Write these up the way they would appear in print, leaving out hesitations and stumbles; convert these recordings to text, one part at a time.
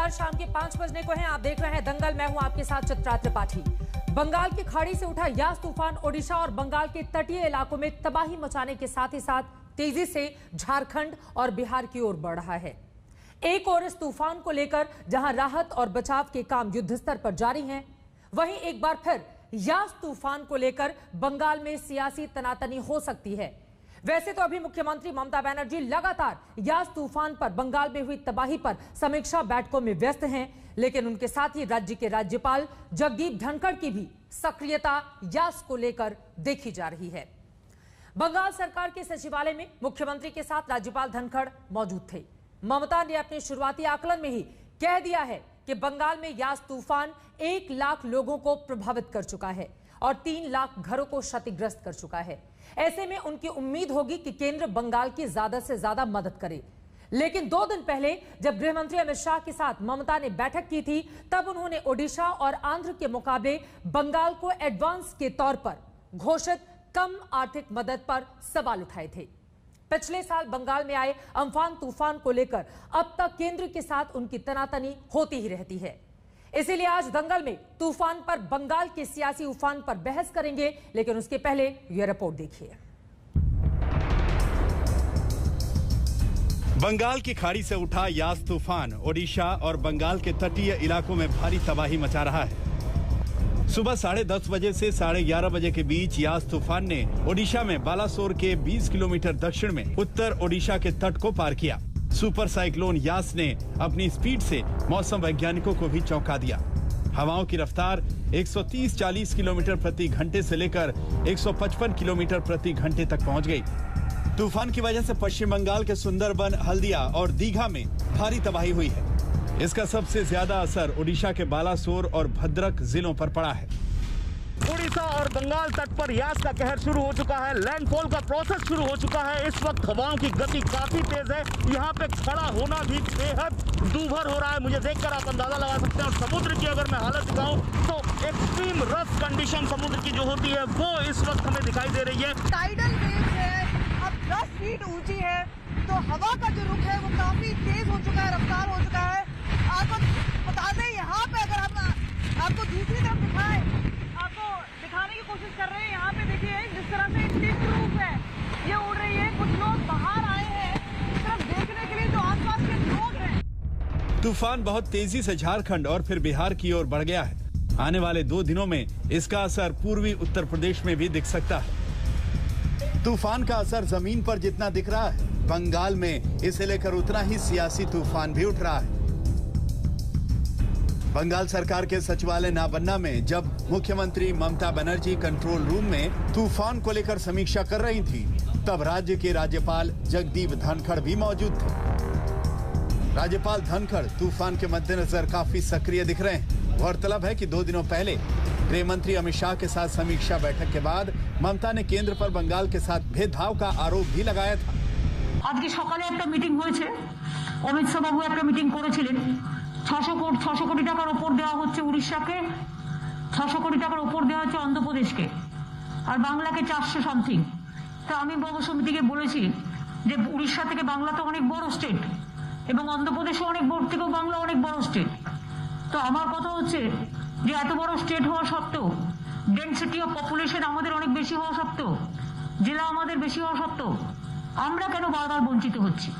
नमस्कार, शाम के 5 बजने को हैं। आप देख रहे हैं दंगल। मैं हूं आपके साथ चित्रा त्रिपाठी। बंगाल की खाड़ी से उठा यास तूफान ओडिशा और बंगाल के तटीय इलाकों में तबाही मचाने के साथ ही साथ तेजी से झारखंड और बिहार की ओर बढ़ रहा है। एक ओर इस तूफान को लेकर जहां राहत और बचाव के काम युद्ध स्तर पर जारी हैं, वहीं एक बार फिर यास तूफान को लेकर बंगाल में सियासी तनातनी हो सकती है। वैसे तो अभी मुख्यमंत्री ममता बनर्जी लगातार यास तूफान पर बंगाल में हुई तबाही पर समीक्षा बैठकों में व्यस्त हैं, लेकिन उनके साथ ही राज्य के राज्यपाल जगदीप धनखड़ की भी सक्रियता यास को लेकर देखी जा रही है। बंगाल सरकार के सचिवालय में मुख्यमंत्री के साथ राज्यपाल धनखड़ मौजूद थे। ममता ने अपने शुरुआती आकलन में ही कह दिया है कि बंगाल में यास तूफान 1 लाख लोगों को प्रभावित कर चुका है और 3 लाख घरों को क्षतिग्रस्त कर चुका है। ऐसे में उनकी उम्मीद होगी कि केंद्र बंगाल की ज्यादा से ज्यादा मदद करे। लेकिन 2 दिन पहले जब गृह मंत्री अमित शाह के साथ ममता ने बैठक की थी, तब उन्होंने ओडिशा और आंध्र के मुकाबले बंगाल को एडवांस के तौर पर घोषित कम आर्थिक मदद पर सवाल उठाए थे। पिछले साल बंगाल में आए अम्फान तूफान को लेकर अब तक केंद्र के साथ उनकी तनातनी होती ही रहती है। इसीलिए आज दंगल में तूफान पर बंगाल के सियासी उफान पर बहस करेंगे, लेकिन उसके पहले यह रिपोर्ट देखिए। बंगाल की खाड़ी से उठा यास तूफान ओडिशा और बंगाल के तटीय इलाकों में भारी तबाही मचा रहा है। सुबह 10:30 बजे से 11:30 बजे के बीच यास तूफान ने ओडिशा में बालासोर के 20 किलोमीटर दक्षिण में उत्तर ओडिशा के तट को पार किया। सुपर साइक्लोन यास ने अपनी स्पीड से मौसम वैज्ञानिकों को भी चौंका दिया। हवाओं की रफ्तार 130-40 किलोमीटर प्रति घंटे से लेकर 155 किलोमीटर प्रति घंटे तक पहुंच गई। तूफान की वजह से पश्चिम बंगाल के सुंदरबन, हल्दिया और दीघा में भारी तबाही हुई है। इसका सबसे ज्यादा असर ओडिशा के बालासोर और भद्रक जिलों पर पड़ा है। ओडिशा और बंगाल तट पर यास का कहर शुरू हो चुका है। लैंडफॉल का प्रोसेस शुरू हो चुका है। इस वक्त हवाओं की गति काफी तेज है। यहाँ पे खड़ा होना भी बेहद दूभर हो रहा है। मुझे देखकर आप अंदाजा लगा सकते हैं। और समुद्र की अगर मैं हालत दिखाऊं तो एक्सट्रीम रफ कंडीशन समुद्र की जो होती है वो इस वक्त हमें दिखाई दे रही है। टाइडल वेव है, अब 10 फीट ऊंची है, तो हवा का जो रुख है वो काफी तेज हो चुका है, रफ्तार हो चुका है। आपको बता दें, यहाँ पे अगर हम आपको दूसरी तरफ दिखाएं, आपको दिखाने की कोशिश कर रहे हैं। यहाँ पे देखिए जिस तरह से टिप रूफ है ये उड़ रही है। कुछ लोग बाहर आए हैं इस तरफ देखने के लिए, जो आसपास के लोग हैं। तूफान बहुत तेजी से झारखंड और फिर बिहार की ओर बढ़ गया है। आने वाले 2 दिनों में इसका असर पूर्वी उत्तर प्रदेश में भी दिख सकता है। तूफान का असर जमीन पर जितना दिख रहा है, बंगाल में इसे लेकर उतना ही सियासी तूफान भी उठ रहा है। बंगाल सरकार के सचिवालय नाबन्ना में जब मुख्यमंत्री ममता बनर्जी कंट्रोल रूम में तूफान को लेकर समीक्षा कर रही थी, तब राज्य के राज्यपाल जगदीप धनखड़ भी मौजूद थे। राज्यपाल धनखड़ तूफान के मद्देनजर काफी सक्रिय दिख रहे हैं। गौरतलब है कि 2 दिनों पहले गृह मंत्री अमित शाह के साथ समीक्षा बैठक के बाद ममता ने केंद्र पर बंगाल के साथ भेदभाव का आरोप भी लगाया था। आज के सकाले एक मीटिंग হয়েছে, অমিত শাহ বাবু একটা মিটিং করেছিলেন। 600 কোটি টাকার উপর দেওয়া হচ্ছে উড়িষ্যাকে, 600 কোটি টাকার উপর দেওয়া হচ্ছে অন্ধ্রপ্রদেশকে, আর বাংলাকে 400 সামথিং। তো আমি বঙ্গ সমিতিকে বলেছি যে উড়িষ্যা থেকে বাংলা তো অনেক বড় স্টেট এবং অন্ধ্রপ্রদেশও অনেক বড়, থেকেও বাংলা অনেক বড় স্টেট। তো আমার কথা হচ্ছে যে এত বড় স্টেট হওয়া সত্ত্বেও, ডেনসিটি অফ পপুলেশন আমাদের অনেক বেশি হওয়া সত্ত্বেও, জেলা আমাদের বেশি হওয়া সত্ত্বেও আমরা কেন বারবার বঞ্চিত হচ্ছি।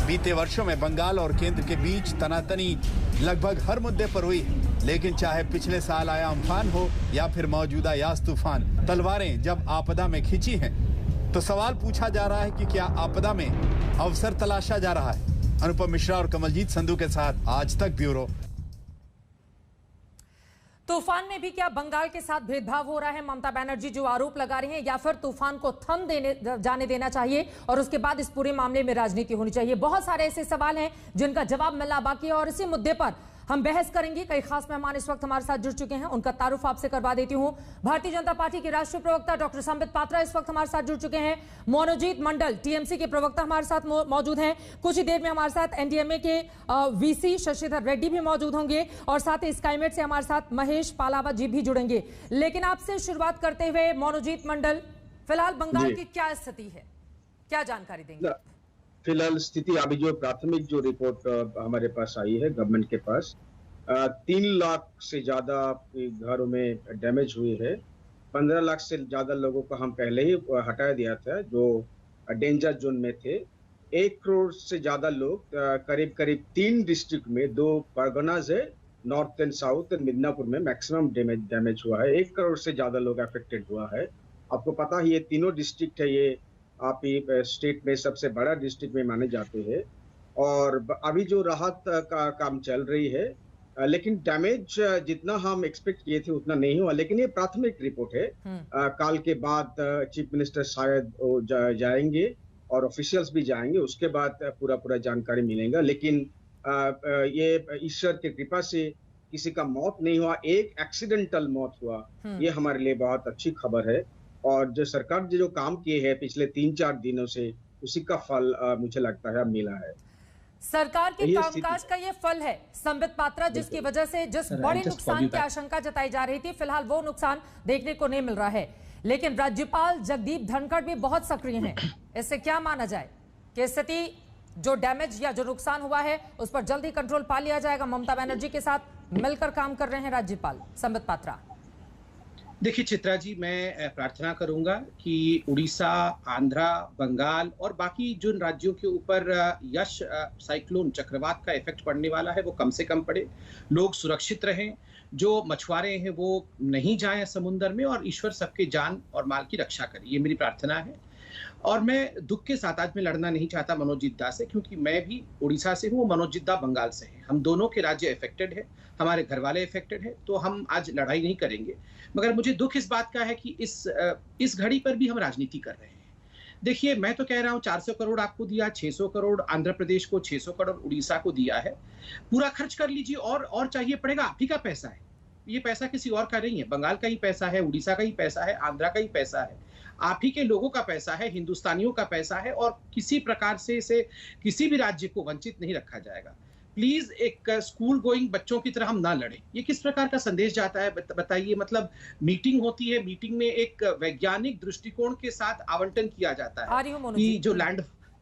बीते वर्षों में बंगाल और केंद्र के बीच तनातनी लगभग हर मुद्दे पर हुई है, लेकिन चाहे पिछले साल आया अम्फान हो या फिर मौजूदा यास तूफान, तलवारें जब आपदा में खिंची हैं, तो सवाल पूछा जा रहा है कि क्या आपदा में अवसर तलाशा जा रहा है। अनुपम मिश्रा और कमलजीत संधू के साथ आज तक ब्यूरो। तूफान में भी क्या बंगाल के साथ भेदभाव हो रहा है? ममता बनर्जी जो आरोप लगा रही हैं, या फिर तूफान को थम जाने देना चाहिए और उसके बाद इस पूरे मामले में राजनीति होनी चाहिए? बहुत सारे ऐसे सवाल हैं जिनका जवाब मिलना बाकी है और इसी मुद्दे पर हम बहस करेंगे। कई खास मेहमान इस वक्त हमारे साथ जुड़ चुके हैं, उनका तारुफ आपसे करवा देती हूं। भारतीय जनता पार्टी के राष्ट्रीय प्रवक्ता डॉक्टर संबित पात्रा इस वक्त हमारे साथ जुड़ चुके हैं। मनोजीत मंडल टीएमसी के प्रवक्ता हमारे साथ मौजूद हैं। कुछ ही देर में हमारे साथ एनडीएमए के वीसी शशिधर रेड्डी भी मौजूद होंगे और साथ ही स्काईमेट से हमारे साथ महेश पालावा जी भी जुड़ेंगे। लेकिन आपसे शुरुआत करते हुए मनोजीत मंडल, फिलहाल बंगाल की क्या स्थिति है, क्या जानकारी देंगे? फिलहाल स्थिति अभी जो प्राथमिक जो रिपोर्ट हमारे पास आई है गवर्नमेंट के पास, 3 लाख से ज्यादा घरों में डैमेज हुई है। 15 लाख से ज्यादा लोगों को हम पहले ही हटा दिया था जो डेंजर जोन में थे। 1 करोड़ से ज्यादा लोग करीब करीब 3 डिस्ट्रिक्ट में, 2 परगनाज है, north and south and Midnapore में मैक्सिमम डैमेज हुआ है। 1 करोड़ से ज्यादा लोग अफेक्टेड हुआ है। आपको पता ही ये तीनों डिस्ट्रिक्ट है, ये आप स्टेट में सबसे बड़ा डिस्ट्रिक्ट में माने जाते हैं। और अभी जो राहत का काम चल रही है, लेकिन डैमेज जितना हम एक्सपेक्ट किए थे उतना नहीं हुआ। लेकिन ये प्राथमिक रिपोर्ट है। कल के बाद चीफ मिनिस्टर शायद जाएंगे और ऑफिशियल्स भी जाएंगे, उसके बाद पूरा जानकारी मिलेगा। लेकिन ये ईश्वर की कृपा से किसी का मौत नहीं हुआ, एक एक्सीडेंटल मौत हुआ, ये हमारे लिए बहुत अच्छी खबर है। और जो सरकार जो काम किए हैं पिछले 3-4 दिनों से, उसी का फल मुझे लगता है मिला है। सरकार के कामकाज का ये फल है संबित पात्रा, जिसकी वजह से जिस बड़े नुकसान की आशंका जताई जा रही थी, फिलहाल वो नुकसान देखने को नहीं मिल रहा है। लेकिन राज्यपाल जगदीप धनखड़ भी बहुत सक्रिय हैं। इससे क्या माना जाए कि स्थिति जो डैमेज या जो नुकसान हुआ है उस पर जल्दी कंट्रोल पा लिया जाएगा? ममता बनर्जी के साथ मिलकर काम कर रहे हैं राज्यपाल। संबित पात्रा, देखिए चित्रा जी, मैं प्रार्थना करूंगा कि उड़ीसा, आंध्रा, बंगाल और बाकी जिन राज्यों के ऊपर यश साइक्लोन चक्रवात का इफेक्ट पड़ने वाला है वो कम से कम पड़े, लोग सुरक्षित रहें, जो मछुआरे हैं वो नहीं जाएं समुद्र में, और ईश्वर सबके जान और माल की रक्षा करे, ये मेरी प्रार्थना है। और मैं दुख के साथ आज में लड़ना नहीं चाहता मनोजीत दा से, क्योंकि मैं भी उड़ीसा से हूँ, मनोजीत दा बंगाल से है। हम दोनों के राज्य इफेक्टेड है, हमारे घर वाले इफेक्टेड है, तो हम आज लड़ाई नहीं करेंगे। मगर मुझे दुख इस बात का है कि इस घड़ी पर भी हम राजनीति कर रहे हैं। देखिए, मैं तो कह रहा हूँ 400 करोड़ आपको दिया, 600 करोड़ आंध्र प्रदेश को, 600 करोड़ उड़ीसा को दिया है, पूरा खर्च कर लीजिए। और चाहिए पड़ेगा, आप ही का पैसा है, ये पैसा किसी और का नहीं है, बंगाल का ही पैसा है, उड़ीसा का ही पैसा है, आंध्रा का ही पैसा है, आप ही के लोगों का पैसा है, हिंदुस्तानियों का पैसा है, और किसी प्रकार से इसे किसी भी राज्य को वंचित नहीं रखा जाएगा। प्लीज एक स्कूल गोइंग बच्चों की तरह हम ना लड़ें। ये किस प्रकार का संदेश जाता है बताइए? मतलब मीटिंग होती है, मीटिंग में एक वैज्ञानिक दृष्टिकोण के साथ आवंटन किया जाता है कि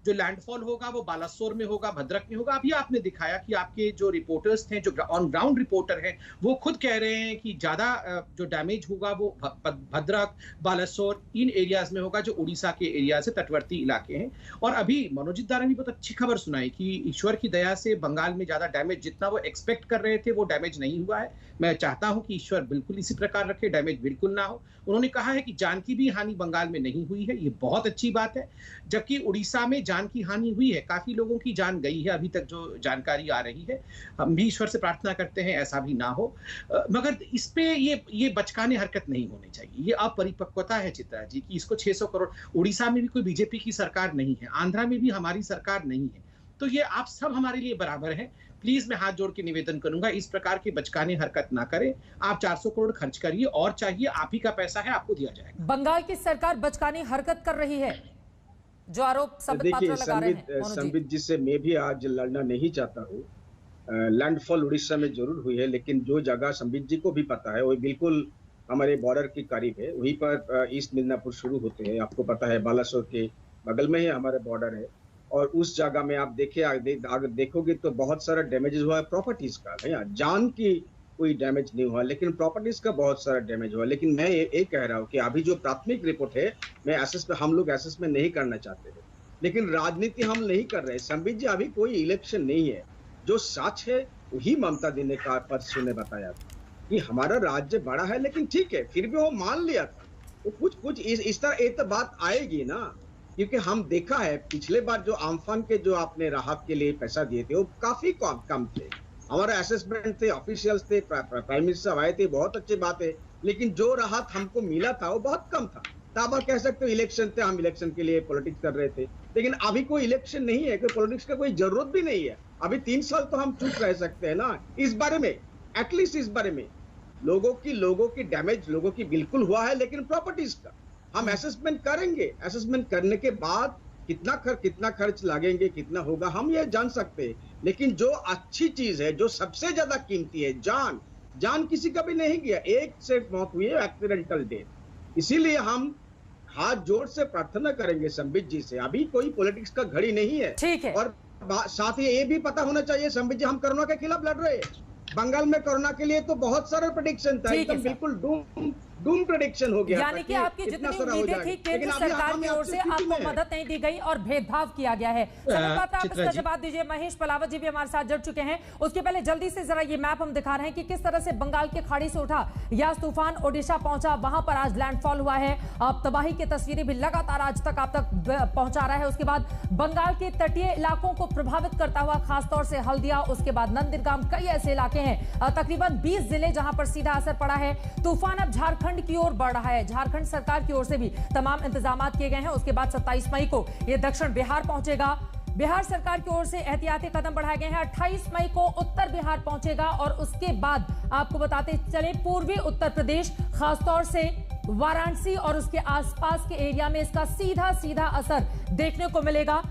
जो लैंडफॉल होगा वो बालासोर में होगा, भद्रक में होगा। अभी आपने दिखाया कि आपके जो रिपोर्टर्स थे, जो ऑन ग्राउंड रिपोर्टर हैं, वो खुद कह रहे हैं कि ज्यादा जो डैमेज होगा वो भद्रक, बालासोर इन एरियाज में होगा, जो उड़ीसा के एरिया से तटवर्ती इलाके हैं। और अभी मनोजीत दा ने भी बहुत अच्छी खबर सुनाई कि ईश्वर की दया से बंगाल में ज्यादा डैमेज, जितना वो एक्सपेक्ट कर रहे थे वो डैमेज नहीं हुआ है। मैं चाहता हूं कि ईश्वर बिल्कुल इसी प्रकार रखे, डैमेज बिल्कुल ना हो। उन्होंने कहा है कि जान की भी हानि बंगाल में नहीं हुई है, ये बहुत अच्छी बात है। जबकि उड़ीसा में जान की हानि हुई है, काफी लोगों की जान गई है, अभी तक जो जानकारी आ रही है। हम भी ईश्वर से प्रार्थना करते हैं ऐसा भी ना हो, मगर इस पे ये बचकाने हरकत नहीं होनी चाहिए। ये अपरिपक्वता है चित्रा जी कि इसको 600 करोड़, उड़ीसा में भी कोई बीजेपी की सरकार नहीं है, आंध्रा में भी हमारी सरकार नहीं है, तो ये आप सब हमारे लिए बराबर हैं। प्लीज मैं हाथ जोड़ के निवेदन करूंगा, इस प्रकार की बचकाने हरकत ना करें। आप 400 करोड़ खर्च करिए, और चाहिए आप ही का पैसा है, आपको दिया जाएगा। बंगाल की सरकार बचकाने हरकत कर रही है, जो आरोप संबित पात्रा लगा रहे हैं। संबित जी से मैं भी आज लड़ना नहीं चाहता हूँ। लैंडफॉल उड़ीसा में जरूर हुई है, लेकिन जो जगह संबित जी को भी पता है वो बिल्कुल हमारे बॉर्डर के करीब है, वहीं पर ईस्ट मिदनापुर शुरू होते हैं। आपको पता है बालासोर के बगल में ही हमारे बॉर्डर है, और उस जगह में आप अगर देखोगे तो बहुत सारा डैमेज हुआ है प्रॉपर्टीज का। जान की कोई डैमेज नहीं हुआ, लेकिन प्रॉपर्टीज का बहुत सारा डैमेज हुआ। लेकिन मैं ये कह रहा हूँ कि अभी जो प्राथमिक रिपोर्ट है, हम लोग असेसमेंट नहीं करना चाहते थे, लेकिन राजनीति हम नहीं कर रहे। संबित जी, अभी कोई इलेक्शन नहीं है, जो सच है वही ममता दी ने परसों ने बताया था कि हमारा राज्य बड़ा है, लेकिन ठीक है, फिर भी वो मान लिया था। तो कुछ इस तरह एक बात आएगी ना, क्योंकि हम देखा है पिछले बार जो आम्फान के जो आपने राहत के लिए पैसा दिए थे वो काफी कम थे। हमारा असेसमेंट थे, ऑफिशियल्स थे, प्राइम मिनिस्टर आए थे, बहुत अच्छी बात है, लेकिन जो राहत हमको मिला था वो बहुत कम था। तब आप कह सकते हो इलेक्शन थे, हम इलेक्शन के लिए पॉलिटिक्स कर रहे थे, लेकिन अभी कोई इलेक्शन नहीं है, कोई पॉलिटिक्स का कोई जरूरत भी नहीं है। अभी 3 साल तो हम चुप रह सकते हैं ना इस बारे में, एटलीस्ट इस बारे में। लोगों की डैमेज लोगों की बिल्कुल हुआ है, लेकिन प्रॉपर्टीज का हम असेसमेंट करेंगे। असेसमेंट करने के बाद कितना खर्च लगेंगे, कितना होगा, हम ये जान सकते हैं। लेकिन जो अच्छी चीज है, जो सबसे ज्यादा कीमती है, जान किसी का भी नहीं गया। एक से मौत हुई है, एक्सीडेंटल डेथ। इसीलिए हम हाथ जोड़ से प्रार्थना करेंगे संबित जी से, अभी कोई पॉलिटिक्स का घड़ी नहीं है। ठीक है। और साथ ही ये भी पता होना चाहिए संबित जी, हम कोरोना के खिलाफ लड़ रहे हैं। बंगाल में कोरोना के लिए तो बहुत सारा प्रेडिक्शन था, एकदम बिल्कुल डूम प्रेडिक्शन हो गया। यानी कि आपकी जितनी उम्मीदें थी केंद्र सरकार की ओर से आपको मदद नहीं दी गई और भेदभाव किया गया है। आप इसका जवाब दीजिए। महेश पलावत जी भी हमारे साथ जुड़ चुके हैं। उसके पहले जल्दी से जरा ये मैप हम दिखा रहे हैं कि किस तरह से बंगाल की खाड़ी से उठा यास तूफान ओडिशा पहुंचा, वहां पर आज लैंडफॉल हुआ है। अब तबाही की तस्वीरें भी लगातार आज तक आप तक पहुंचा रहा है। उसके बाद बंगाल के तटीय इलाकों को प्रभावित करता हुआ खासतौर से हल्दिया, उसके बाद नंदीग्राम, कई ऐसे इलाके हैं तकरीबन 20 जिले जहां पर सीधा असर पड़ा है। तूफान अब झारखंड की ओर बढ़ रहा है। झारखंड सरकार की ओर से भी तमाम इंतजाम किए गए हैं। उसके बाद 27 मई को यह दक्षिण बिहार पहुंचेगा। बिहार सरकार की ओर से एहतियाती कदम बढ़ाए गए हैं। 28 मई को उत्तर बिहार पहुंचेगा और उसके बाद आपको बताते चले पूर्वी उत्तर प्रदेश, खासतौर से वाराणसी और उसके आसपास के एरिया में इसका सीधा असर देखने को मिलेगा।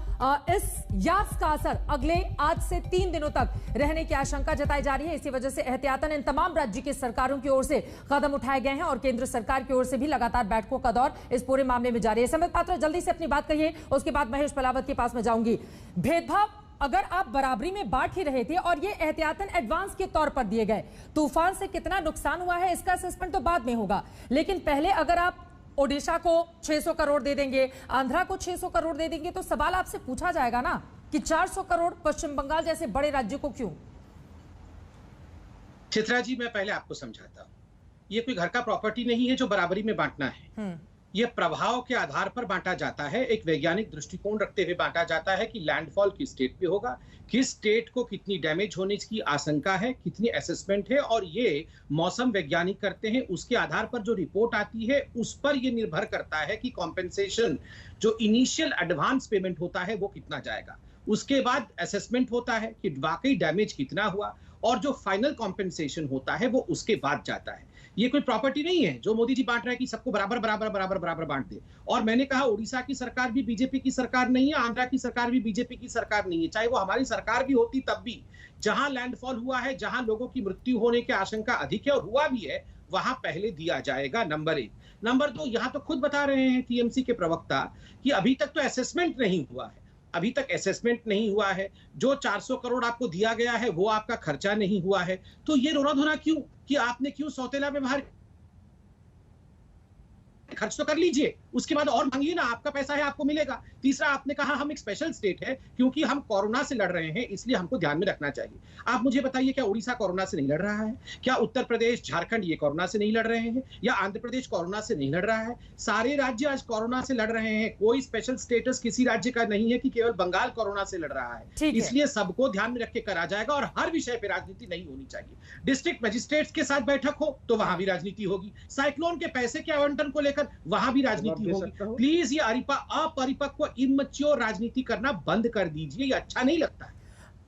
इस यास का असर अगले आज से 3 दिनों तक रहने की आशंका जताई जा रही है। इसी वजह से एहतियातन इन तमाम राज्य की सरकारों की ओर से कदम उठाए गए हैं और केंद्र सरकार की ओर से भी लगातार बैठकों का दौर इस पूरे मामले में जारी है। संबित पात्रा, जल्दी से अपनी बात कहिए, उसके बाद महेश पलावत के पास में जाऊंगी। भेदभाव अगर आप बराबरी में बांट ही रहे थे और ये एहतियातन एडवांस के तौर पर दिए गए, तूफान से कितना नुकसान हुआ है इसका असेसमेंट तो बाद में होगा, लेकिन पहले अगर आप ओडिशा को 600 करोड़ दे देंगे, आंध्रा को 600 करोड़ दे देंगे, तो सवाल आपसे पूछा जाएगा ना कि 400 करोड़ पश्चिम बंगाल जैसे बड़े राज्य को क्यों? चित्रा जी, मैं पहले आपको समझाता हूं, ये कोई घर का प्रॉपर्टी नहीं है जो बराबरी में बांटना है। ये प्रभाव के आधार पर बांटा जाता है, एक वैज्ञानिक दृष्टिकोण रखते हुए बांटा जाता है कि लैंडफॉल किस स्टेट पे होगा, किस स्टेट को कितनी डैमेज होने की आशंका है, कितनी असेसमेंट है, और ये मौसम वैज्ञानिक करते हैं। उसके आधार पर जो रिपोर्ट आती है उस पर ये निर्भर करता है कि कॉम्पेंसेशन, जो इनिशियल एडवांस पेमेंट होता है वो कितना जाएगा। उसके बाद असेसमेंट होता है कि वाकई डैमेज कितना हुआ, और जो फाइनल कॉम्पेंसेशन होता है वो उसके बाद जाता है। ये कोई प्रॉपर्टी नहीं है जो मोदी जी बांट रहे हैं कि सबको बराबर बराबर बराबर बराबर बांट दे। और मैंने कहा उड़ीसा की सरकार भी बीजेपी की सरकार नहीं है, आंध्रा की सरकार भी बीजेपी की सरकार नहीं है, चाहे वो हमारी सरकार भी होती तब भी। जहां लैंडफॉल हुआ है, जहां लोगों की मृत्यु होने की आशंका अधिक है और हुआ भी है, वहां पहले दिया जाएगा, नंबर 1। नंबर 2, यहां तो खुद बता रहे हैं टीएमसी के प्रवक्ता कि अभी तक तो असेसमेंट नहीं हुआ है, अभी तक असेसमेंट नहीं हुआ है। जो 400 करोड़ आपको दिया गया है वो आपका खर्चा नहीं हुआ है। तो ये रोना धोना क्यों कि आपने क्यों सौतेला व्यवहार, खर्च तो कर लीजिए, उसके बाद और मांगिए ना, आपका पैसा है, आपको मिलेगा। तीसरा, आपने कहा हम एक स्पेशल स्टेट है क्योंकि हम कोरोना से लड़ रहे हैं, इसलिए हमको ध्यान में रखना चाहिए। आप मुझे बताइए, क्या उड़ीसा कोरोना से नहीं लड़ रहा है? क्या उत्तर प्रदेश, झारखंड ये कोरोना से नहीं लड़ रहे हैं? या आंध्र प्रदेश कोरोना से नहीं लड़ रहा है? सारे राज्य आज कोरोना से लड़ रहे हैं। कोई स्पेशल स्टेटस किसी राज्य का नहीं है कि केवल बंगाल कोरोना से लड़ रहा है। इसलिए सबको ध्यान में रख के करा जाएगा और हर विषय पर राजनीति नहीं होनी चाहिए। डिस्ट्रिक्ट मजिस्ट्रेट्स के साथ बैठक हो तो वहां भी राजनीति होगी, साइक्लोन के पैसे के आवंटन को लेकर वहां भी राजनीति होगी। प्लीज ये अपरिपक्व इमैच्योर राजनीति करना बंद कर दीजिए, ये अच्छा नहीं लगता है।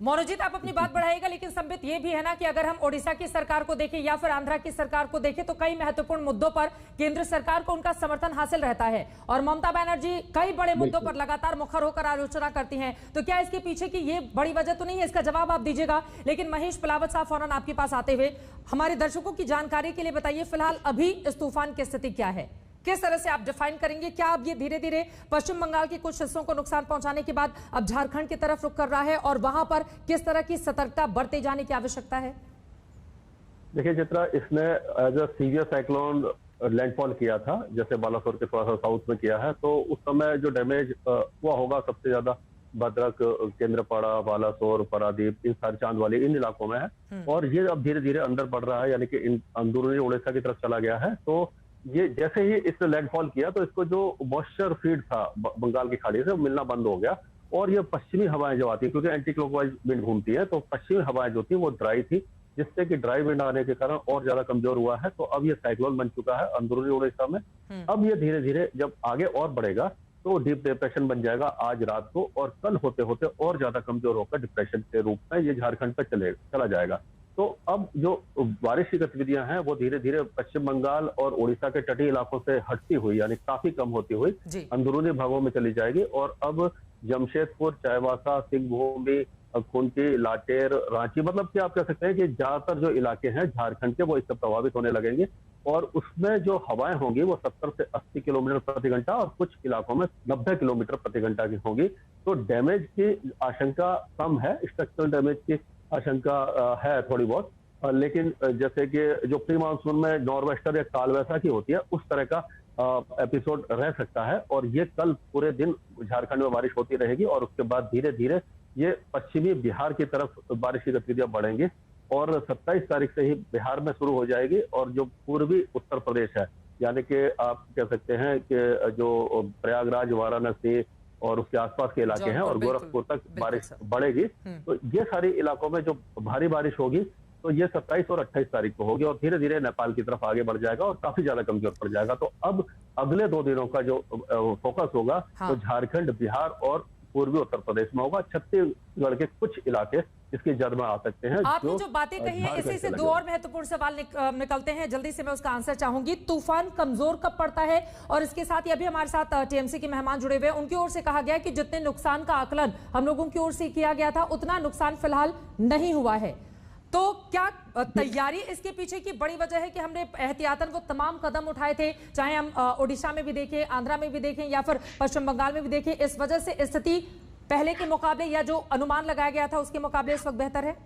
मोनोजीत, आप अपनी बात बढ़ाइएगा, लेकिन संबित ये भी है ना कि अगर हम ओडिशा की सरकार को देखें या फिर आंध्रा की सरकार को देखें तो कई महत्वपूर्ण मुद्दों पर केंद्र सरकार को उनका समर्थन हासिल रहता है और ममता बनर्जी कई बड़े मुद्दों पर लगातार मुखर होकर आलोचना करती हैं। तो क्या इसके पीछे की ये बड़ी वजह तो नहीं है? इसका जवाब आप दीजिएगा। लेकिन महेश पलावत साहब, फौरन आपके पास आते हुए हमारे दर्शकों की जानकारी के लिए बताइए, फिलहाल अभी इस तूफान की स्थिति क्या है, किस तरह से आप डिफाइन करेंगे? क्या अब ये धीरे धीरे पश्चिम बंगाल के कुछ हिस्सों को नुकसान पहुंचाने के बाद अब झारखंड की तरफ रुख कर रहा है और वहां पर किस तरह की सतर्कता बरते जाने की आवश्यकता है? देखिए चित्रा, इसने as a severe cyclone landfall किया था, जैसे बालासोर के थोड़ा सा साउथ में किया है, तो उस समय जो डैमेज हुआ होगा सबसे ज्यादा भद्रक, केंद्रपाड़ा, बालासोर, पारादीप, इन सारे चांदवाली, इन इलाकों में है। और ये अब धीरे धीरे अंदर बढ़ रहा है, यानी कि अंदरूनी उड़ीसा की तरफ चला गया है। तो ये जैसे ही इस लैंडफॉल किया तो इसको जो मॉइस्चर फीड था बंगाल की खाड़ी से वो मिलना बंद हो गया, और ये पश्चिमी हवाएं जो आती है, क्योंकि एंटी क्लॉकवाइज विंड घूमती है, तो पश्चिमी हवाएं जो थी वो ड्राई थी, जिससे कि ड्राई विंड आने के कारण और ज्यादा कमजोर हुआ है। तो अब ये साइक्लोन बन चुका है अंदरूनी उड़ीसा में। अब ये धीरे धीरे जब आगे और बढ़ेगा तो डीप डिप्रेशन बन जाएगा आज रात को, और कल होते होते और ज्यादा कमजोर होकर डिप्रेशन के रूप में ये झारखंड पर चला जाएगा। तो अब जो बारिश की गतिविधियां हैं वो धीरे धीरे पश्चिम बंगाल और उड़ीसा के तटीय इलाकों से हटती हुई, यानी काफी कम होती हुई अंदरूनी भागों में चली जाएगी। और अब जमशेदपुर, चाईबासा, सिंहभूमि, खूंटी, लाटेर, रांची, मतलब कि आप कह सकते हैं कि ज्यादातर जो इलाके हैं झारखंड के वो इससे प्रभावित होने लगेंगे। और उसमें जो हवाएं होंगी वो 70 से 80 किलोमीटर प्रति घंटा और कुछ इलाकों में 90 किलोमीटर प्रति घंटा की होंगी। तो डैमेज की आशंका कम है, स्ट्रक्चरल डैमेज की आशंका है थोड़ी बहुत, लेकिन जैसे कि जो प्री मानसून में नॉर्वेस्टर या काल वैसाखी होती है उस तरह का एपिसोड रह सकता है। और ये कल पूरे दिन झारखंड में बारिश होती रहेगी और उसके बाद धीरे धीरे ये पश्चिमी बिहार की तरफ बारिश की गतिविधियां बढ़ेंगी और 27 तारीख से ही बिहार में शुरू हो जाएगी। और जो पूर्वी उत्तर प्रदेश है, यानी कि आप कह सकते हैं कि जो प्रयागराज, वाराणसी और उसके आसपास के इलाके हैं और गोरखपुर तक बारिश बढ़ेगी। तो ये सारे इलाकों में जो भारी बारिश होगी तो ये 27 और 28 तारीख को होगी और धीरे धीरे नेपाल की तरफ आगे बढ़ जाएगा और काफी ज्यादा कमजोर पड़ जाएगा। तो अब अगले 2 दिनों का जो फोकस होगा तो झारखंड, बिहार और पूर्वी उत्तर प्रदेश में होगा। छत्तीसगढ़ के कुछ इलाके इसकी जद में आ सकते हैं। आपने जो बातें कही है इसी से 2 और महत्वपूर्ण सवाल निकलते हैं, जल्दी से मैं उसका आंसर चाहूंगी। तूफान कमजोर कब पड़ता है? और इसके साथ ही अभी हमारे साथ टीएमसी के मेहमान जुड़े हुए हैं, उनकी ओर से कहा गया कि जितने नुकसान का आकलन हम लोगों की ओर से किया गया था उतना नुकसान फिलहाल नहीं हुआ है। तो क्या तैयारी इसके पीछे की बड़ी वजह है कि हमने एहतियातन वो तमाम कदम उठाए थे, चाहे हम ओडिशा में भी देखें, आंध्रा में भी देखें या फिर पश्चिम बंगाल में भी देखें, इस वजह से स्थिति पहले के मुकाबले या जो अनुमान लगाया गया था उसके मुकाबले इस वक्त बेहतर है?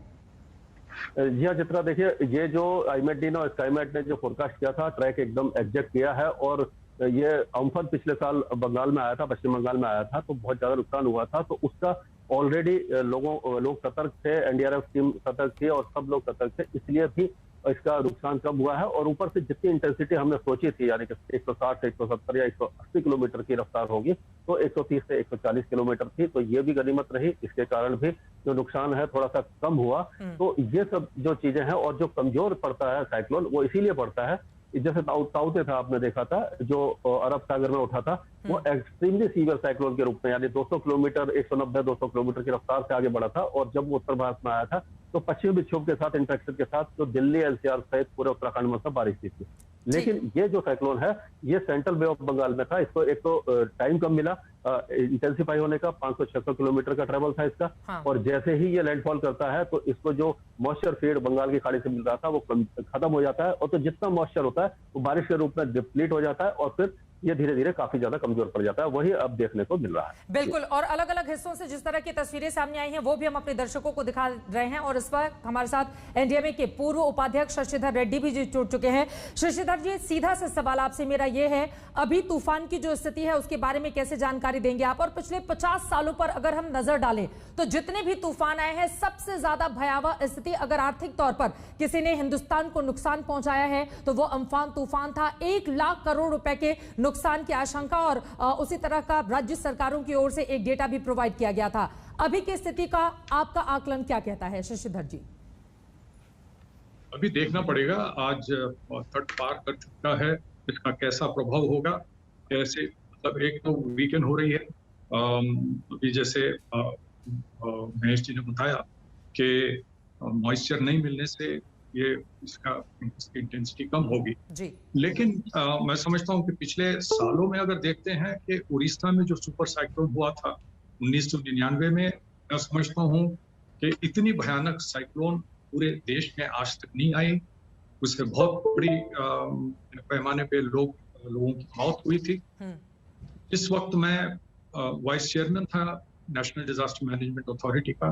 जी हाँ चित्रा, देखिए ये जो आईमेट ने और स्काईमेट ने जो फोरकास्ट किया था, ट्रैक एकदम एग्जैक्ट किया है। और ये अम्फन पिछले साल बंगाल में आया था, पश्चिम बंगाल में आया था, तो बहुत ज्यादा नुकसान हुआ था। तो उसका ऑलरेडी लोग सतर्क थे, एनडीआरएफ टीम सतर्क थी और सब लोग सतर्क थे, इसलिए भी इसका नुकसान कम हुआ है। और ऊपर से जितनी इंटेंसिटी हमने सोची थी, यानी कि 160 से 170 या 180 किलोमीटर की रफ्तार होगी, तो 130 से 140 किलोमीटर थी। तो ये भी गनीमत रही, इसके कारण भी जो नुकसान है थोड़ा सा कम हुआ। तो ये सब जो चीजें हैं, और जो कमजोर पड़ता है साइक्लोन वो इसीलिए पड़ता है, जैसे ताऊ में था, आपने देखा था जो अरब सागर में उठा था, वो एक्सट्रीमली सीवियर साइक्लोन के रूप में, यानी 200 किलोमीटर 190-200 किलोमीटर की रफ्तार से आगे बढ़ा था। और जब वो उत्तर भारत में आया था तो पश्चिमी विक्षोभ के साथ इंटरेक्शन के साथ तो दिल्ली, एनसीआर सहित पूरे उत्तराखंड में सब बारिश थी। लेकिन ये जो साइक्लोन है ये सेंट्रल बे ऑफ बंगाल में था, इसको एक तो टाइम कम मिला इंटेंसिफाई होने का, 500-600 किलोमीटर का ट्रेवल था इसका। हाँ। और जैसे ही ये लैंडफॉल करता है तो इसको जो मॉइस्चर फीड बंगाल की खाड़ी से मिल रहा था वो खत्म हो जाता है, और तो जितना मॉइस्चर होता है वो बारिश के रूप में डिप्लीट हो जाता है और फिर ये धीरे धीरे काफी ज्यादा कमजोर पड़ जाता है। वही अब देखने को मिल रहा है। बिल्कुल, और अलग अलग हिस्सों से जिस तरह की तस्वीरें सामने आई हैं वो भी हम अपने दर्शकों को दिखा रहे हैं। और इस वक्त हमारे साथ एनडीएमए के पूर्व उपाध्यक्ष शशिधर रेड्डी भी जुड़ चुके हैं। शशिधर जी, सीधा सा सवाल आपसे मेरा ये है, अभी तूफान की जो स्थिति है उसके बारे में कैसे जानकारी देंगे आप? और पिछले 50 सालों पर अगर हम नजर डालें तो जितने भी तूफान आए हैं सबसे ज्यादा भयावह स्थिति अगर आर्थिक तौर पर किसी ने हिंदुस्तान को नुकसान पहुंचाया है तो वो अम्फान तूफान था। 1 लाख करोड़ रुपए के नुकसान की आशंका, और उसी तरह का राज्य सरकारों की ओर से एक डेटा भी प्रोवाइड किया गया था। अभी की स्थिति का आपका आकलन क्या कहता है शशिधर जी? अभी देखना पड़ेगा, आज तट पार कर चुका है, इसका कैसा प्रभाव होगा, कैसे, मतलब एक तो वीकेंड हो रही है। अभी जैसे महेश जी ने बताया कि मॉइस्चर नहीं मिलने से ये इसकी इंटेंसिटी कम होगी जी। लेकिन मैं समझता हूँ कि पिछले सालों में अगर देखते हैं कि उड़ीसा में जो सुपर साइक्लोन हुआ था 1999 में, मैं समझता हूँ कि इतनी भयानक साइक्लोन पूरे देश में आज तक नहीं आई। उससे बहुत बड़ी पैमाने पे लोगों की मौत हुई थी। इस वक्त मैं वाइस चेयरमैन था नेशनल डिजास्टर मैनेजमेंट अथॉरिटी का।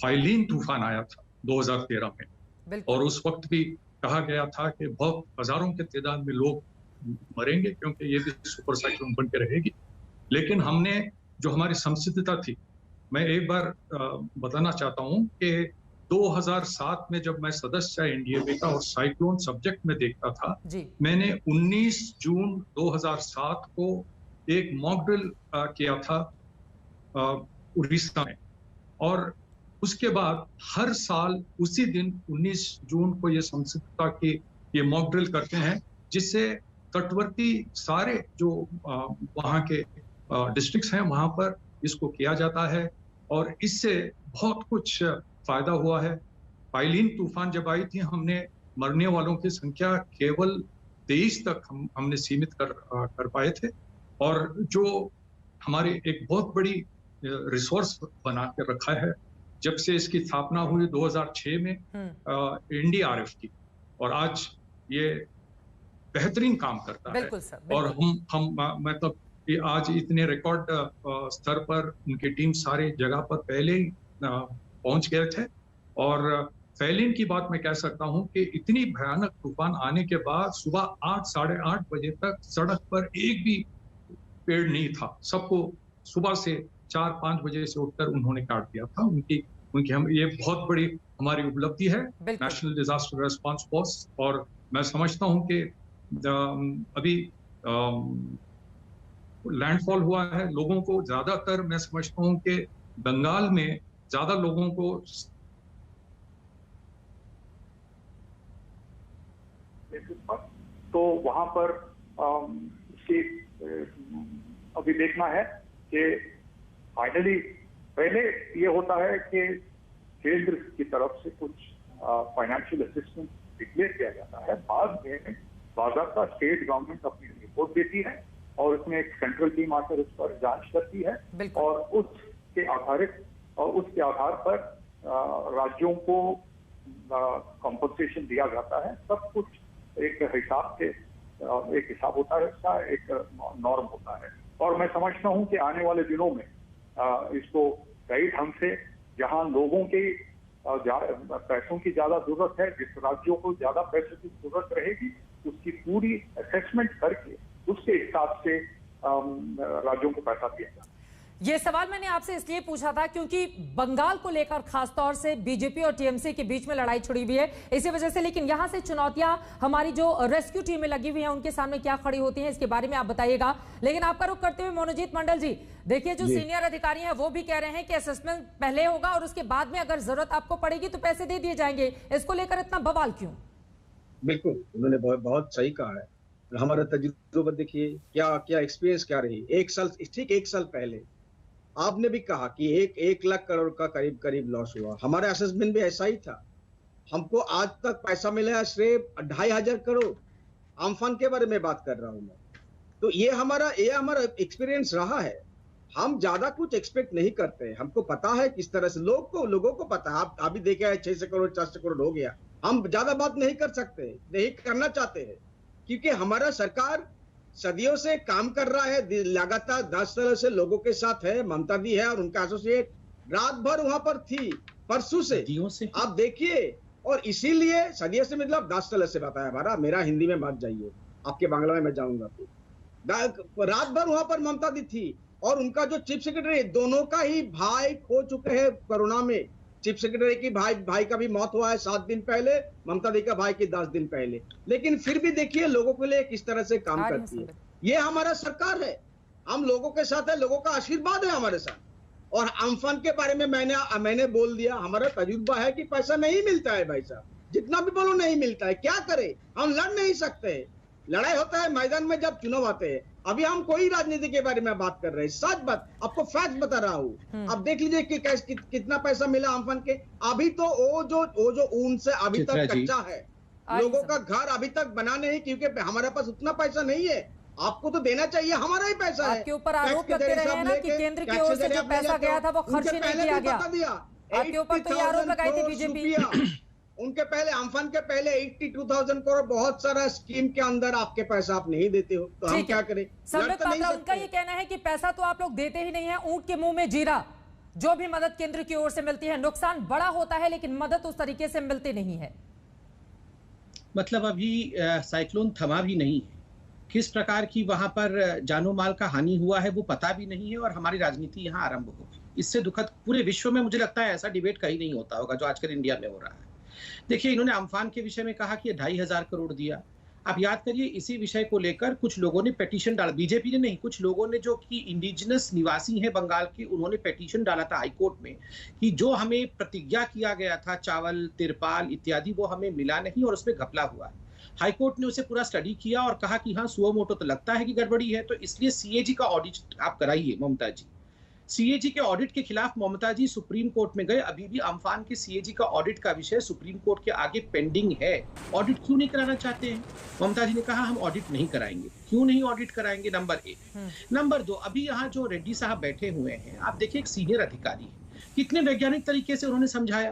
फाइलीन तूफान आया था 2013 में, और उस वक्त भी कहा गया था कि बहुत हजारों के तादाद में लोग मरेंगे क्योंकि ये भी सुपर साइक्लोन बन के रहेगी। लेकिन हमने जो हमारी संसिद्धता थी, मैं एक बार बताना चाहता हूँ कि 2007 में जब मैं सदस्य एनडीएमए का और साइक्लोन सब्जेक्ट में देखता था, मैंने 19 जून 2007 को एक मॉक ड्रिल किया था उड़ीसा में, और उसके बाद हर साल उसी दिन 19 जून को ये संसिद्धता की ये मॉक ड्रिल करते हैं, जिससे तटवर्ती सारे जो वहाँ के डिस्ट्रिक्ट्स हैं वहाँ पर इसको किया जाता है, और इससे बहुत कुछ फायदा हुआ है। फाइलीन तूफान जब आई थी, हमने मरने वालों की संख्या केवल 23 तक हमने सीमित कर पाए थे, और जो हमारी एक बहुत बड़ी रिसोर्स बना के रखा है जब से इसकी स्थापना हुई 2006 में एनडीआरएफ की, और आज ये बेहतरीन काम करता है। बिल्कुल सर, बिल्कुल। और हम मतलब कि आज इतने रिकॉर्ड स्तर पर उनकी टीम सारे जगह पर पहले ही पहुंच गए थे। और फैलिन की बात मैं कह सकता हूं कि इतनी भयानक तूफान आने के बाद सुबह 8 साढ़े 8 बजे तक सड़क पर एक भी पेड़ नहीं था। सबको सुबह से 4-5 बजे से उठकर उन्होंने काट दिया था। उनकी हम ये बहुत बड़ी हमारी उपलब्धि है नेशनल डिजास्टर रिस्पांस फोर्स। और मैं समझता हूं कि अभी लैंडफॉल हुआ है, लोगों को ज्यादातर मैं समझता हूं कि बंगाल में ज्यादा लोगों को तो वहां पर अभी देखना है कि फाइनली पहले ये होता है कि केंद्र की तरफ से कुछ फाइनेंशियल असिस्टेंस डिक्लेयर किया जाता है, बाद में बाकायदा स्टेट गवर्नमेंट अपनी रिपोर्ट देती है और उसमें एक सेंट्रल टीम आकर उस पर जांच करती है और उसके आधार पर राज्यों को कंपनसेशन दिया जाता है। सब कुछ एक हिसाब होता है, उसका एक नॉर्म होता है। और मैं समझता हूं कि आने वाले दिनों में इसको सही ढंग से, जहां लोगों के पैसों की ज्यादा जरूरत है, जिस राज्यों को ज्यादा पैसों की जरूरत रहेगी, उसकी पूरी असेसमेंट करके उसके हिसाब से राज्यों को पैसा दिया जाए। ये सवाल मैंने आपसे इसलिए पूछा था क्योंकि बंगाल को लेकर खासतौर से बीजेपी और टीएमसी के बीच में लड़ाई छिड़ी हुई है इसी वजह से। लेकिन यहां से चुनौतियां हमारी जो रेस्क्यू टीमें लगी हुई हैं उनके सामने क्या खड़ी होती हैं, इसके बारे में आप बताइएगा। लेकिन आपका रुख करते हुए मनोजीत मंडल जी, देखिए जो सीनियर अधिकारी हैं वो भी कह रहे हैं कि असेसमेंट पहले होगा और उसके बाद में अगर जरूरत आपको पड़ेगी तो पैसे दे दिए जाएंगे। इसको लेकर इतना बवाल क्यों? बिल्कुल, उन्होंने बहुत सही कहा है। हमारा तजुर्बा देखिए, क्या एक्सपीरियंस क्या रही। एक साल पहले आपने भी कहा कि 1 लाख करोड़ का करीब लॉस हुआ। हमारा असेसमेंट भी ऐसा ही था। हमको आज तक पैसा मिला है सिर्फ 2,500 करोड़। अम्फान के बारे में बात कर रहा हूं मैं। तो ये हमारा एक्सपीरियंस रहा है। हम ज्यादा कुछ एक्सपेक्ट नहीं करते। हमको पता है किस तरह से लोगों को पता है। आप अभी देखे है 600 करोड़ 400 करोड़ हो गया। हम ज्यादा बात नहीं कर सकते, नहीं करना चाहते हैं, क्योंकि हमारा सरकार सदियों से काम कर रहा है, लगातार 10 साल से लोगों के साथ है। ममता दी है और उनका एसोसिएट रात भर वहां पर थी परसों से आप देखिए। और इसीलिए सदियों से मतलब 10 साल से बताया हमारा, मेरा हिंदी में मत जाइए, आपके बांग्ला में मैं जाऊंगा। तो रात भर वहां पर ममता दी थी और उनका जो चीफ सेक्रेटरी, दोनों का ही भाई खो चुके हैं कोरोना में। चीफ सेक्रेटरी की भाई का भी मौत हुआ है 7 दिन पहले, ममता दी का भाई की 10 दिन पहले। लेकिन फिर भी देखिए लोगों के लिए किस तरह से काम करती है। ये हमारा सरकार है, हम लोगों के साथ है, लोगों का आशीर्वाद है हमारे साथ। और अम्फान के बारे में मैंने बोल दिया, हमारा तजुर्बा है कि पैसा नहीं मिलता है भाई साहब, जितना भी बोलो नहीं मिलता है। क्या करे, हम लड़ नहीं सकते। लड़ाई होता है मैदान में जब चुनाव आते हैं। अभी हम कोई राजनीति के बारे में बात कर रहे हैं, सच बात आपको फैक्ट बता रहा हूँ। अब देख लीजिए कि कितना पैसा मिला अम्फान के। अभी तो वो जो ऊन से अभी तक कच्चा है, लोगों का घर अभी तक बना नहीं, क्योंकि हमारे पास उतना पैसा नहीं है। आपको तो देना चाहिए, हमारा ही पैसा है। आपके ऊपर आरोप लगते रहे हैं ना कि केंद्र की ओर से जो पैसा गया था वो खर्च नहीं किया गया। आपके ऊपर तो ये आरोप लगाए थे बीजेपी। उनके पहले अम्फान के पहले 82,000 करोड़ बहुत सारा स्कीम के अंदर आपके पैसा आप नहीं देते हो, तो हम क्या करें। उनका ये कहना है कि पैसा तो आप लोग देते ही नहीं है, ऊंट के मुंह में जीरा। जो भी मदद केंद्र की ओर से मिलती है नुकसान बड़ा होता है, लेकिन मदद उस तरीके से मिलती नहीं है। मतलब अभी साइक्लोन थमा भी नहीं है, किस प्रकार की वहां पर जानो माल का हानि हुआ है वो पता भी नहीं है, और हमारी राजनीति यहाँ आरंभ होगी। इससे दुखद पूरे विश्व में मुझे लगता है ऐसा डिबेट कहीं नहीं होता होगा जो आजकल इंडिया में हो रहा है। देखिए, इन्होंने अम्फान के विषय में कहा कि 2,500 करोड़ दिया। आप याद करिए, इसी विषय को लेकर कुछ लोगों ने पेटिशन डाला, बीजेपी ने नहीं, कुछ लोगों ने जो कि इंडिजिनस निवासी हैं बंगाल के, उन्होंने पेटिशन डाला था हाईकोर्ट में कि जो हमें प्रतिज्ञा किया गया था, चावल, तिरपाल इत्यादि, वो हमें मिला नहीं और उसमें घपला हुआ है। हाईकोर्ट ने उसे पूरा स्टडी किया और कहा कि हाँ, सुओ मोटो तो लगता है कि गड़बड़ी है, तो इसलिए सीएजी का ऑडिट आप कराइए ममता जी। सीएजी के ऑडिट के खिलाफ ममता जी सुप्रीम कोर्ट में गए। अभी भी अम्फान के सीएजी का ऑडिट का विषय सुप्रीम कोर्ट के आगे पेंडिंग है। ऑडिट क्यों नहीं कराना चाहते हैं? ममता जी ने कहा हम ऑडिट नहीं कराएंगे। क्यों नहीं ऑडिट कराएंगे? नंबर 1। नंबर 2, अभी यहाँ जो रेड्डी साहब बैठे हुए हैं, आप देखिए एक सीनियर अधिकारी है, कितने वैज्ञानिक तरीके से उन्होंने समझाया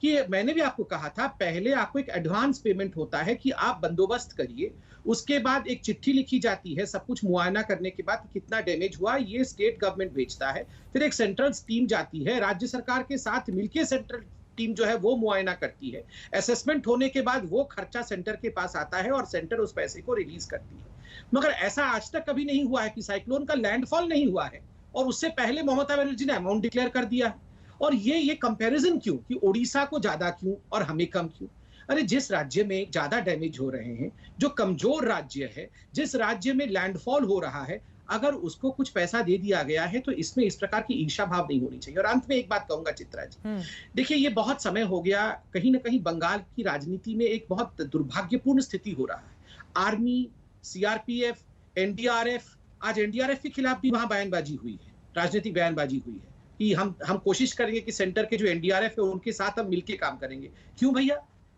कि मैंने भी आपको कहा था, पहले आपको एक एडवांस पेमेंट होता है कि आप बंदोबस्त करिए, उसके बाद एक चिट्ठी लिखी जाती है सब कुछ मुआयना करने के बाद कितना डैमेज हुआ, ये स्टेट गवर्नमेंट भेजता है। फिर एक सेंट्रल टीम जाती है, राज्य सरकार के साथ मिलकर सेंट्रल टीम जो है वो मुआयना करती है। असेसमेंट होने के बाद वो खर्चा सेंटर के पास आता है और सेंटर उस पैसे को रिलीज करती है। मगर ऐसा आज तक कभी नहीं हुआ है कि साइक्लोन का लैंडफॉल नहीं हुआ है और उससे पहले ममता बनर्जी ने अमाउंट डिक्लेयर कर दिया है। और ये कंपैरिजन क्यों कि ओडिशा को ज्यादा क्यों और हमें कम क्यों? अरे जिस राज्य में ज्यादा डैमेज हो रहे हैं, जो कमजोर राज्य है, जिस राज्य में लैंडफॉल हो रहा है, अगर उसको कुछ पैसा दे दिया गया है तो इसमें इस प्रकार की ईर्ष्या भाव नहीं होनी चाहिए। और अंत में एक बात कहूंगा चित्रा जी, देखिए ये बहुत समय हो गया, कहीं ना कहीं बंगाल की राजनीति में एक बहुत दुर्भाग्यपूर्ण स्थिति हो रहा है। आर्मी, सीआरपीएफ, एनडीआरएफ, आज एनडीआरएफ के खिलाफ भी वहां बयानबाजी हुई है, राजनीतिक बयानबाजी हुई है कि हम कोशिश करेंगे कि सेंटर के जो एनडीआरएफ है उनके साथ हम मिलकर काम करेंगे। क्यों भैया?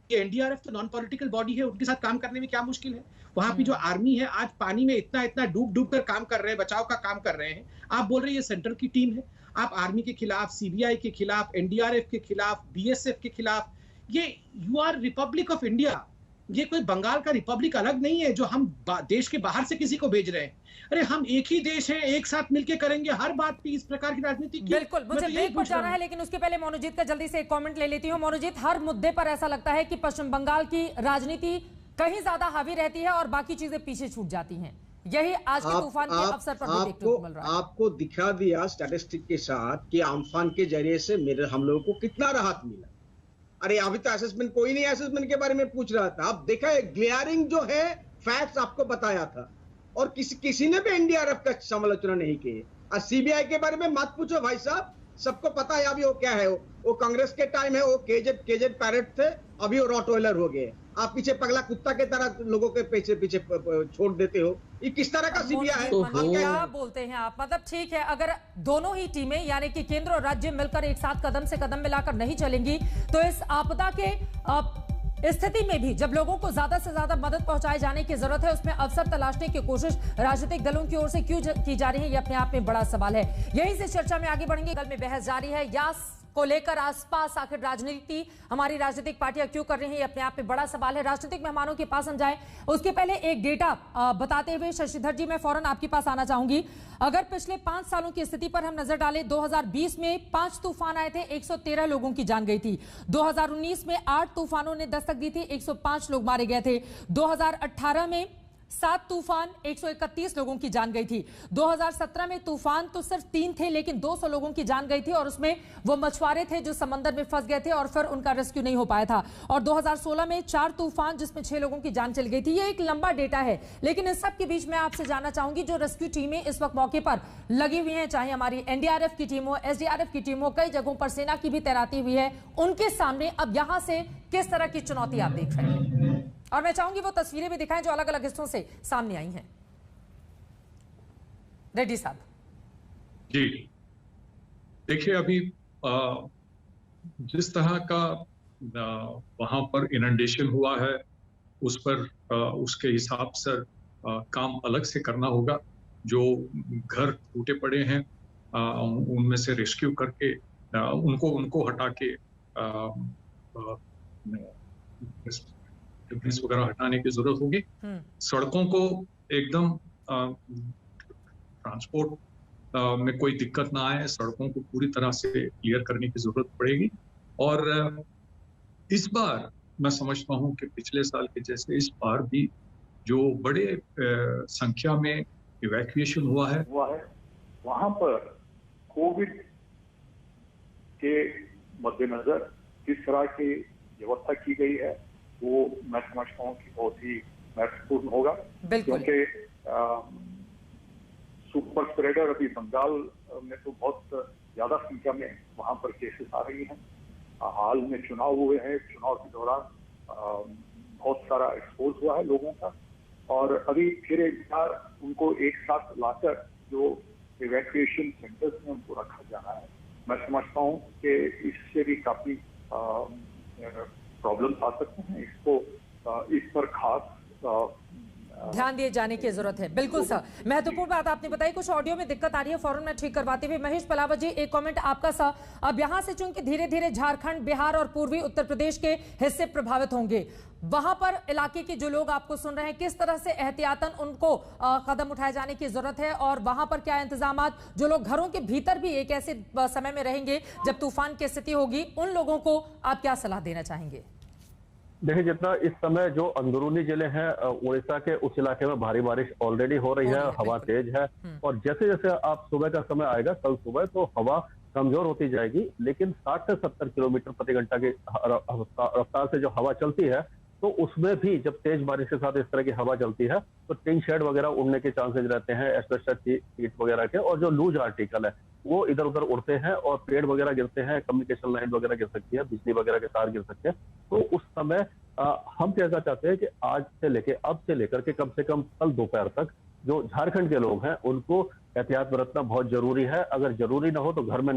ये एनडीआरएफ तो नॉन पॉलिटिकल बॉडी है, उनके साथ काम करने में क्या मुश्किल है? वहां की जो आर्मी है आज पानी में इतना डूब कर काम कर रहे हैं, बचाव का काम कर रहे हैं। आप बोल रहे हैं ये सेंटर की टीम है। आप आर्मी के खिलाफ, सीबीआई के खिलाफ, एनडीआरएफ के खिलाफ, बीएसएफ के खिलाफ, ये you are republic of India. ये कोई बंगाल का रिपब्लिक अलग नहीं है जो हम देश के बाहर से किसी को भेज रहे हैं। अरे हम एक ही देश है, एक साथ मिलकर करेंगे हर बात पे इस प्रकार की राजनीति की। बिल्कुल, मुझे ब्रेक पर जाना है, लेकिन उसके पहले मोनूजीत का जल्दी से एक कमेंट ले लेती हूँ। मोनूजीत, हर मुद्दे पर ऐसा लगता है कि पश्चिम बंगाल की राजनीति कहीं ज्यादा हावी रहती है और बाकी चीजें पीछे छूट जाती हैं। यही आज के तूफान के अवसर पर भी देखने को मिल रहा है। आपको दिखा दिया स्टैटिस्टिक के साथ कि अम्फान के जरिए से हम लोगों को कितना राहत मिला। अरे अभी तो असेसमेंट कोई नहीं असेसमेंट के बारे में पूछ रहा था। अब देखा है ग्लेयरिंग जो है फैक्ट्स आपको बताया था और किसी ने भी एनडीआरएफ का समालोचना नहीं की। और सीबीआई के बारे में मत पूछो भाई साहब, सबको पता है अभी वो क्या है। वो कांग्रेस के टाइम है, वो केजेड पैरेट थे, अभी वो रॉटवेलर हो गए। आप पीछे पगला कुत्ता के तरह लोगों के पीछे छोड़ देते हो। ये किस तरह का सीबीआई है? क्या बोलते हैं आप? मतलब ठीक है, अगर दोनों ही टीमें यानी कि केंद्र और राज्य मिलकर एक साथ कदम से कदम मिलाकर नहीं चलेंगी तो इस आपदा के स्थिति में भी जब लोगों को ज्यादा से ज्यादा मदद पहुंचाए जाने की जरूरत है, उसमें अवसर तलाशने की कोशिश राजनीतिक दलों की ओर से क्यों की जा रही है, ये अपने आप में बड़ा सवाल है। यहीं से चर्चा में आगे बढ़ेंगे। कल में बहस जारी है यास को लेकर। आसपास आखिर राजनीति हमारी राजनीतिक पार्टियां क्यों कर रही हैं, ये अपने आप में बड़ा सवाल है। राजनीतिक मेहमानों के पास हम जाएं उसके पहले एक डेटा बताते हुए शशिधर जी मैं फौरन आपके पास आना चाहूंगी। अगर पिछले 5 सालों की स्थिति पर हम नजर डालें, 2020 में 5 तूफान आए थे, 113 लोगों की जान गई थी। 2019 में 8 तूफानों ने दस्तक दी थी, 105 लोग मारे गए थे। 2018 में 7 तूफान, 131 लोगों की जान गई थी। 2017 में तूफान तो सिर्फ 3 थे लेकिन 200 लोगों की जान गई थी और उसमें वो मछुआरे थे जो समंदर में फंस गए थे और फिर उनका रेस्क्यू नहीं हो पाया था। और 2016 में 4 तूफान जिसमें 6 लोगों की जान चली गई थी। ये एक लंबा डेटा है, लेकिन इस सब के बीच में आपसे जानना चाहूंगी जो रेस्क्यू टीमें इस वक्त मौके पर लगी हुई हैं, चाहे हमारी एनडीआरएफ की टीम हो, एसडीआरएफ की टीम हो, कई जगहों पर सेना की भी तैनाती हुई है, उनके सामने अब यहां से किस तरह की चुनौती आप देख रहे हैं? और मैं चाहूंगी वो तस्वीरें भी दिखाएं जो अलग अलग हिस्सों से सामने आई हैं। रेड्डी साहब जी, देखिए अभी जिस तरह का वहां पर इनंडेशन हुआ है उस पर उसके हिसाब से काम अलग से करना होगा। जो घर टूटे पड़े हैं उनमें से रेस्क्यू करके उनको हटा के वगैरह हटाने की जरूरत होगी। सड़कों को एकदम ट्रांसपोर्ट में कोई दिक्कत ना आए, सड़कों को पूरी तरह से क्लियर करने की जरूरत पड़ेगी। और इस बार मैं समझता हूं कि पिछले साल के जैसे इस बार भी जो बड़े संख्या में इवैक्यूएशन हुआ है वहां पर कोविड के मद्देनजर किस तरह की व्यवस्था की गई है वो मैं समझता हूँ कि बहुत ही महत्वपूर्ण होगा, क्योंकि सुपर स्प्रेडर अभी बंगाल में तो बहुत ज्यादा संख्या में वहां पर केसेस आ रही हैं। हाल में चुनाव हुए हैं, चुनाव के दौरान बहुत सारा एक्सपोज हुआ है लोगों का, और अभी फिर एक बार उनको एक साथ लाकर जो इवैक्यूएशन सेंटर्स में उनको रखा जाना है। मैं समझता हूँ कि इससे भी काफी प्रॉब्लम्स आ सकते हैं। इसको इस पर खास ध्यान दिए जाने की जरूरत है। बिल्कुल सर, महत्वपूर्ण बात आपने बताई। कुछ ऑडियो में दिक्कत आ रही है, फौरन मैं ठीक करवाते हुए महेश पलावत जी एक कमेंट आपका सर। अब यहां से चूंकि धीरे धीरे झारखंड, बिहार और पूर्वी उत्तर प्रदेश के हिस्से प्रभावित होंगे, वहां पर इलाके के जो लोग आपको सुन रहे हैं, किस तरह से एहतियातन उनको कदम उठाए जाने की जरूरत है और वहां पर क्या इंतजामात, जो लोग घरों के भीतर भी एक ऐसे समय में रहेंगे जब तूफान की स्थिति होगी, उन लोगों को आप क्या सलाह देना चाहेंगे? देखिए, जितना इस समय जो अंदरूनी जिले हैं उड़ीसा के, उस इलाके में भारी बारिश ऑलरेडी हो रही है, हवा तेज है और जैसे जैसे आप सुबह का समय आएगा कल सुबह तो हवा कमजोर होती जाएगी, लेकिन 60 से 70 किलोमीटर प्रति घंटा की रफ्तार से जो हवा चलती है तो उसमें भी जब तेज बारिश के साथ इस तरह की हवा चलती है तो टिन शेड वगैरह उड़ने के चांसेस रहते हैं, एस्बेस्टस शीट वगैरह के, और जो लूज आर्टिकल है वो इधर उधर उड़ते हैं और पेड़ वगैरह गिरते हैं, कम्युनिकेशन लाइन वगैरह गिर सकती है, बिजली वगैरह के तार गिर सकते हैं। तो उस समय हम कहना चाहते हैं कि आज से लेके अब से लेकर के कम से कम कल दोपहर तक जो झारखंड के लोग हैं उनको एहतियात बरतना बहुत जरूरी है। अगर जरूरी ना हो तो घर में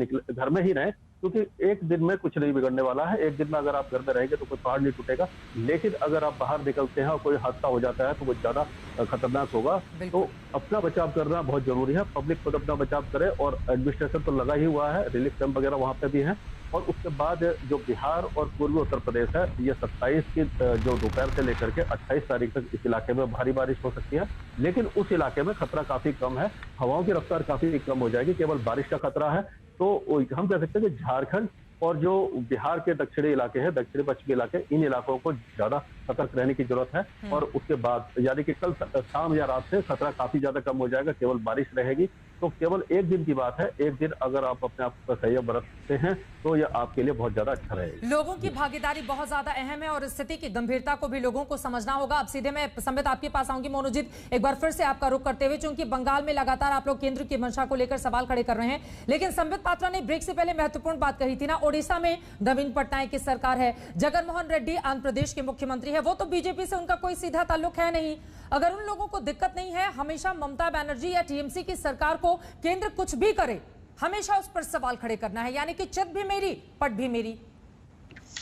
ही रहें, क्योंकि एक दिन में कुछ नहीं बिगड़ने वाला है। एक दिन में अगर आप घर में रहेंगे तो कोई पहाड़ नहीं टूटेगा, लेकिन अगर आप बाहर निकलते हैं और कोई हादसा हो जाता है तो वो ज्यादा खतरनाक होगा। तो अपना बचाव करना बहुत जरूरी है, पब्लिक खुद अपना बचाव करे और एडमिनिस्ट्रेशन तो लगा ही हुआ है, रिलीफ कैंप वगैरह वहां पे भी है। और उसके बाद जो बिहार और पूर्वी उत्तर प्रदेश है, ये 27 की जो दोपहर से लेकर के 28 तारीख तक इस इलाके में भारी बारिश हो सकती है, लेकिन उस इलाके में खतरा काफी कम है, हवाओं की रफ्तार काफी कम हो जाएगी, केवल बारिश का खतरा है। तो हम कह सकते हैं कि झारखंड और जो बिहार के दक्षिणी इलाके हैं, दक्षिणी पश्चिमी इलाके, इन इलाकों को ज्यादा सतर्क रहने की जरूरत है। और उसके बाद यानी कि कल शाम या रात से खतरा काफी ज्यादा कम हो जाएगा, केवल बारिश रहेगी। तो केवल एक दिन की बात है, एक दिन अगर आप अपने आप का संयम बरतते हैं तो यह आपके लिए बहुत ज्यादा अच्छा रहेगा। लोगों की भागीदारी बहुत ज्यादा अहम है और स्थिति की गंभीरता को भी लोगों को समझना होगा। अब सीधे मैं संबित आपके पास आऊंगी। मोनोजीत, एक बार फिर से आपका रुख करते हुए, चूंकि बंगाल में लगातार आप लोग केंद्र की मंशा को लेकर सवाल खड़े कर रहे हैं, लेकिन संबित पात्रा ने ब्रेक से पहले महत्वपूर्ण बात कही थी ना, ओडिशा में नवीन पटनायक की सरकार है, जगन मोहन रेड्डी आंध्र प्रदेश के मुख्यमंत्री है, वो तो बीजेपी से उनका कोई सीधा ताल्लुक है नहीं। अगर उन लोगों को दिक्कत नहीं है, हमेशा ममता बनर्जी या टीएमसी की सरकार को केंद्र कुछ भी करे, हमेशा उस पर सवाल खड़े करना है, यानी कि चित भी मेरी पट भी मेरी।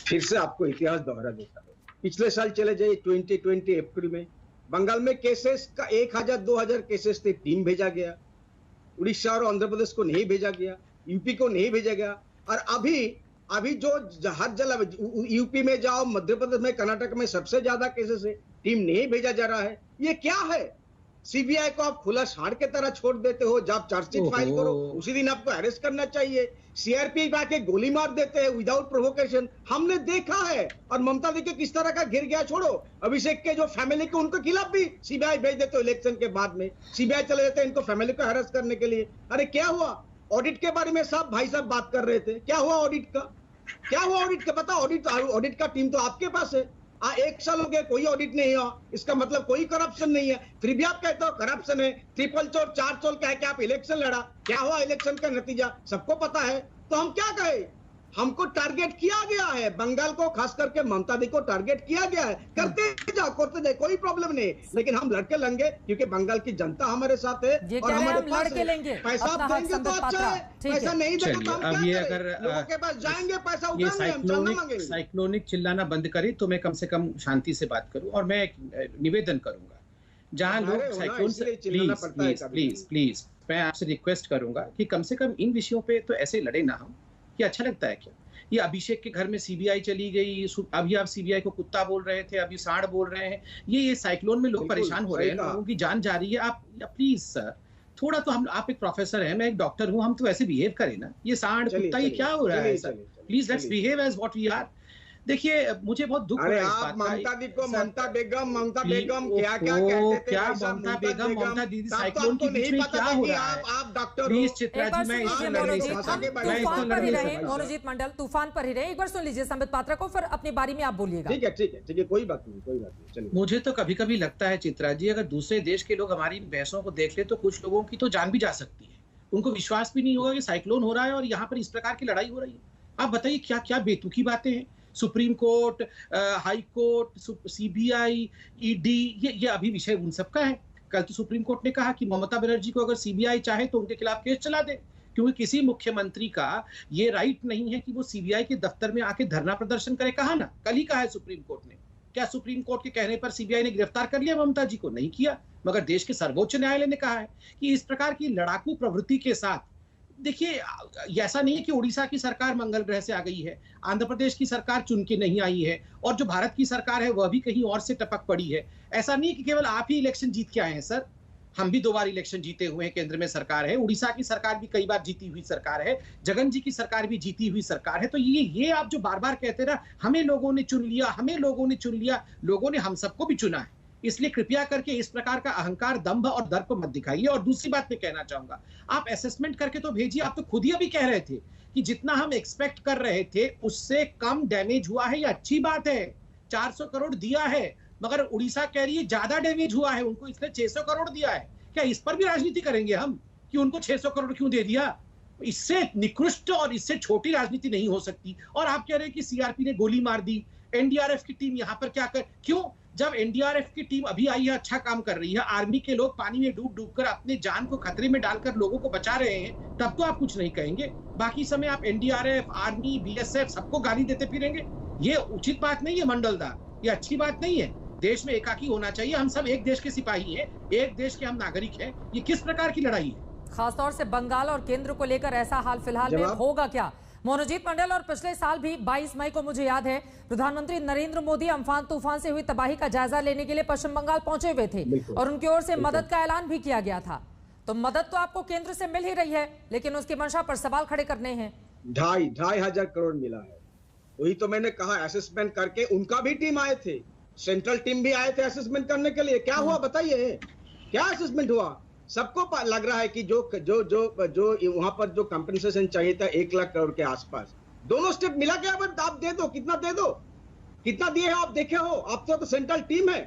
फिर से आपको इतिहास दोहरा देता है। पिछले साल चले जाइए 2020 अप्रैल में बंगाल में केसेस का 1000-2000 केसेस थे, टीम भेजा गया। उड़ीसा और आंध्र प्रदेश को नहीं भेजा गया, यूपी को नहीं भेजा गया। और अभी जो हर जगह यूपी में जाओ, मध्य प्रदेश में, कर्नाटक में सबसे ज्यादा केसेस है, टीम नहीं भेजा जा रहा है। ये क्या है? सीबीआई को आप खुला साड़ के तरह छोड़ देते हो। जब चार्जशीट फाइल करो उसी दिन आपको अरेस्ट करना चाहिए। सीआरपी आके गोली मार देते हैं विदाउट प्रोवोकेशन, हमने देखा है। और ममता दी के किस तरह का घिर गया, छोड़ो अभिषेक के जो फैमिली के उनके खिलाफ भी सीबीआई भेज देते हो। इलेक्शन के बाद में सीबीआई चले जाते हैं इनको फैमिली को हरास करने के लिए। अरे क्या हुआ? ऑडिट के बारे में सब भाई साहब बात कर रहे थे, क्या हुआ ऑडिट का? क्या हुआ ऑडिट का? पता ऑडिट का टीम तो आपके पास है। 1 साल हो गया कोई ऑडिट नहीं हुआ, इसका मतलब कोई करप्शन नहीं है। फिर भी आप कहते हो करप्शन है, ट्रिपल चोर 4 चोर कह के आप इलेक्शन लड़ा। क्या हुआ इलेक्शन का नतीजा सबको पता है। तो हम क्या कहें? हमको टारगेट किया गया है, बंगाल को खास करके ममता दी को टारगेट किया गया है। करते जाओ, करते जाओ, कोई प्रॉब्लम नहीं, लेकिन हम लड़के लेंगे क्योंकि बंगाल की जनता हमारे साथ है और हमारे पास है। पैसा आप देंगे तो अच्छा है, पैसा नहीं देंगे तो हम क्या करें? लोगों के पास जाएंगे, पैसा उठाएंगे, हम चलना मांगेंगे। साइक्लोनिक चिल्लाना बंद करे तो मैं कम से कम शांति से बात करूं। और मैं एक निवेदन करूंगा, जहां लोग साइक्लोन से प्लीज मैं आपसे रिक्वेस्ट करूंगा कि कम से कम इन विषयों पे तो ऐसे लड़े ना हम। ये अच्छा लगता है क्या? ये अभिषेक के घर में सीबीआई चली गई, अभी आप सीबीआई को कुत्ता बोल रहे थे, अभी सांड बोल रहे हैं। ये साइक्लोन में लोग परेशान हो रहे हैं, लोगों की जान जा रही है। आप प्लीज सर थोड़ा तो आप एक प्रोफेसर हैं, मैं एक डॉक्टर हूं, हम तो ऐसे बिहेव करें ना। ये सांड कुत्ता ये क्या हो रहा है sir? Please let's behave as what we are. देखिए मुझे बहुत दुख हो रहा है इस बात का। ममता दी को ममता बेगम क्या क्या कहते थे? क्या ममता बेगम, ममता दीदी साइक्लोन के बीच में क्या हो रहा है? आप डॉक्टर प्लीज चित्रा जी, मैं मोनोजीत मंडल तूफान पर ही रहे। एक बार सुन लीजिए संबित पात्रा को, फिर अपनी बारी में आप बोलिएगा। ठीक है, कोई बात नहीं। चलिए, मुझे तो कभी कभी लगता है चित्रा जी, अगर दूसरे देश के लोग हमारी बहसों को देख ले तो कुछ लोगों की तो जान भी जा सकती है। उनको विश्वास भी नहीं होगा कि साइक्लोन हो रहा है और यहाँ पर इस प्रकार की लड़ाई हो रही है। आप बताइए क्या क्या बेतुकी बातें हैं। Supreme court, high court, CBI, ED, ये अभी विषय उन सबका है। कल तो सुप्रीम कोर्ट ने कहा कि ममता बनर्जी को अगर सीबीआई चाहे तो उनके खिलाफ केस चला दे, क्योंकि किसी मुख्यमंत्री का ये राइट नहीं है कि वो सीबीआई के दफ्तर में आके धरना प्रदर्शन करे। कहा ना, कल ही कहा है सुप्रीम कोर्ट ने। क्या सुप्रीम कोर्ट के कहने पर सीबीआई ने गिरफ्तार कर लिया ममता जी को? नहीं किया। मगर देश के सर्वोच्च न्यायालय ने कहा है कि इस प्रकार की लड़ाकू प्रवृत्ति के साथ देखिए, ऐसा नहीं है कि उड़ीसा की सरकार मंगल ग्रह से आ गई है, आंध्र प्रदेश की सरकार चुन के नहीं आई है, और जो भारत की सरकार है वह भी कहीं और से टपक पड़ी है। ऐसा नहीं है कि केवल आप ही इलेक्शन जीत के आए हैं सर, हम भी 2 बार इलेक्शन जीते हुए हैं, केंद्र में सरकार है, उड़ीसा की सरकार भी कई बार जीती हुई सरकार है, जगन जी की सरकार भी जीती हुई सरकार है। तो ये आप जो बार बार कहते हैं ना, हमें लोगों ने चुन लिया, हमें लोगों ने चुन लिया, लोगों ने हम सबको भी चुना है। इसलिए कृपया करके इस प्रकार का अहंकार, दंभ और दर्प मत दिखाइए। और दूसरी बात मैं कहना चाहूंगा, आप असेसमेंट करके तो भेजिए। आप तो खुद ही अभी कह रहे थे कि जितना हम एक्सपेक्ट कर रहे थे उससे कम डैमेज हुआ है, ये अच्छी बात है। 400 करोड़ दिया है, मगर उड़ीसा कह रही है ज्यादा डैमेज हुआ है, उनको इसने 600 करोड़ दिया है। क्या इस पर भी राजनीति करेंगे हम कि उनको 600 करोड़ क्यों दे दिया? इससे निकृष्ट और इससे छोटी राजनीति नहीं हो सकती। और आप कह रहे हैं कि सीआरपी ने गोली मार दी, एनडीआरएफ की टीम यहाँ पर क्या कर, क्यों? जब एनडीआरएफ की टीम अभी आई है, अच्छा काम कर रही है, आर्मी के लोग पानी में डूब कर अपने जान को खतरे में डालकर लोगों को बचा रहे हैं, तब तो आप कुछ नहीं कहेंगे। बाकी समय आप एनडीआरएफ, आर्मी, बीएसएफ सबको गाली देते फिरेंगे। ये उचित बात नहीं है मंडलदा, ये अच्छी बात नहीं है। देश में एकाकी होना चाहिए। हम सब एक देश के सिपाही हैं, एक देश के हम नागरिक हैं। ये किस प्रकार की लड़ाई है? खासतौर से बंगाल और केंद्र को लेकर ऐसा हाल फिलहाल में होगा क्या? मनोजीत मंडल, और पिछले साल भी 22 मई को मुझे याद है प्रधानमंत्री नरेंद्र मोदी अम्फान तूफान से हुई तबाही का जायजा लेने के लिए पश्चिम बंगाल पहुंचे हुए थे और उनकी ओर से मदद का ऐलान भी किया गया था। तो मदद तो आपको केंद्र से मिल ही रही है, लेकिन उसकी मंशा पर सवाल खड़े करने हैं। 2,500 करोड़ मिला है। वही तो मैंने कहा, असेसमेंट करके उनका भी टीम आए थे, सेंट्रल टीम भी आए थे असेसमेंट करने के लिए। क्या हुआ बताइए, क्या असेसमेंट हुआ? सबको लग रहा है कि जो वहां पर जो कंपनसेशन चाहिए था 1 लाख करोड़ के आसपास, दोनों स्टेप मिला क्या? आप दे दो, कितना दे दो, कितना दिए हो आप देखे हो? आप तो सेंट्रल टीम है।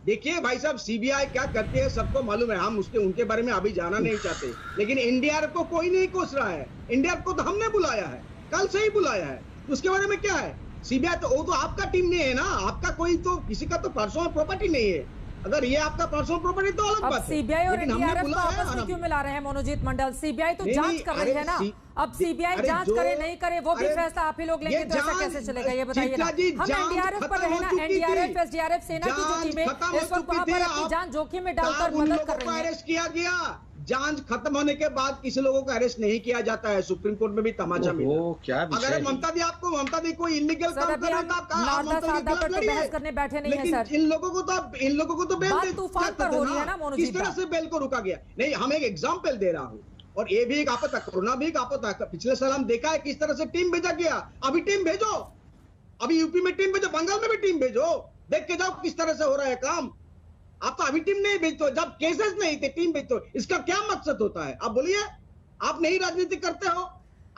देखिए भाई साहब, सीबीआई क्या करती है सबको मालूम है, हम उनके बारे में अभी जाना नहीं चाहते, लेकिन एनडीआरएफ को कोई नहीं कोस रहा है। एनडीआरएफ को तो हमने बुलाया है, कल से ही बुलाया है, उसके बारे में क्या है? सीबीआई तो वो तो आपका टीम नहीं है ना, आपका कोई तो किसी का तो पर्सनल प्रॉपर्टी नहीं है। अगर ये आपका पर्सनल प्रॉपर्टी तो अलग बात है। सीबीआई और एनडीआरएफ को आपस में क्यों मिला रहे हैं मनोजीत मंडल? सीबीआई तो जांच कर रही है ना। अब सीबीआई जांच करे नहीं करे वो भी फैसला आप ही लोग लेंगे, तो ऐसा कैसे चलेगा ये बताइए ना। हम एनडीआरएफ पर रहे ना, एनडीआरएफ, एसडीआरएफ, सेना की जो टीमें इस वक्त वहां पर अपनी जान जोखिम में डालकर मदद कर रही है। अरेस्ट किया गया, जांच खत्म होने के बाद किसी लोगों को अरेस्ट नहीं किया जाता है। सुप्रीम कोर्ट में भी तमाचा मिला। अगर ममता दी कोई इलीगल काम कर रहा था, बहस करने बैठे नहीं है सर। इन लोगों को तो बेल तूफान पर हो रही है ना मनोजीत। किस तरह से बेल को रुका गया? नहीं, हम एक एग्जाम्पल दे रहा हूँ, और ये भी एक आपदा, कोरोना भी एक आपदा। पिछले साल हम देखा है किस तरह से टीम भेजा गया। अभी टीम भेजो, अभी यूपी में टीम भेजो, बंगाल में भी टीम भेजो, देख के जाओ किस तरह से हो रहा है काम। आप तो अभी टीम नहीं भेजते, जब केसेस नहीं थे टीम भेजते। इसका क्या मकसद होता है? आप बोलिए। आप नहीं राजनीति करते हो,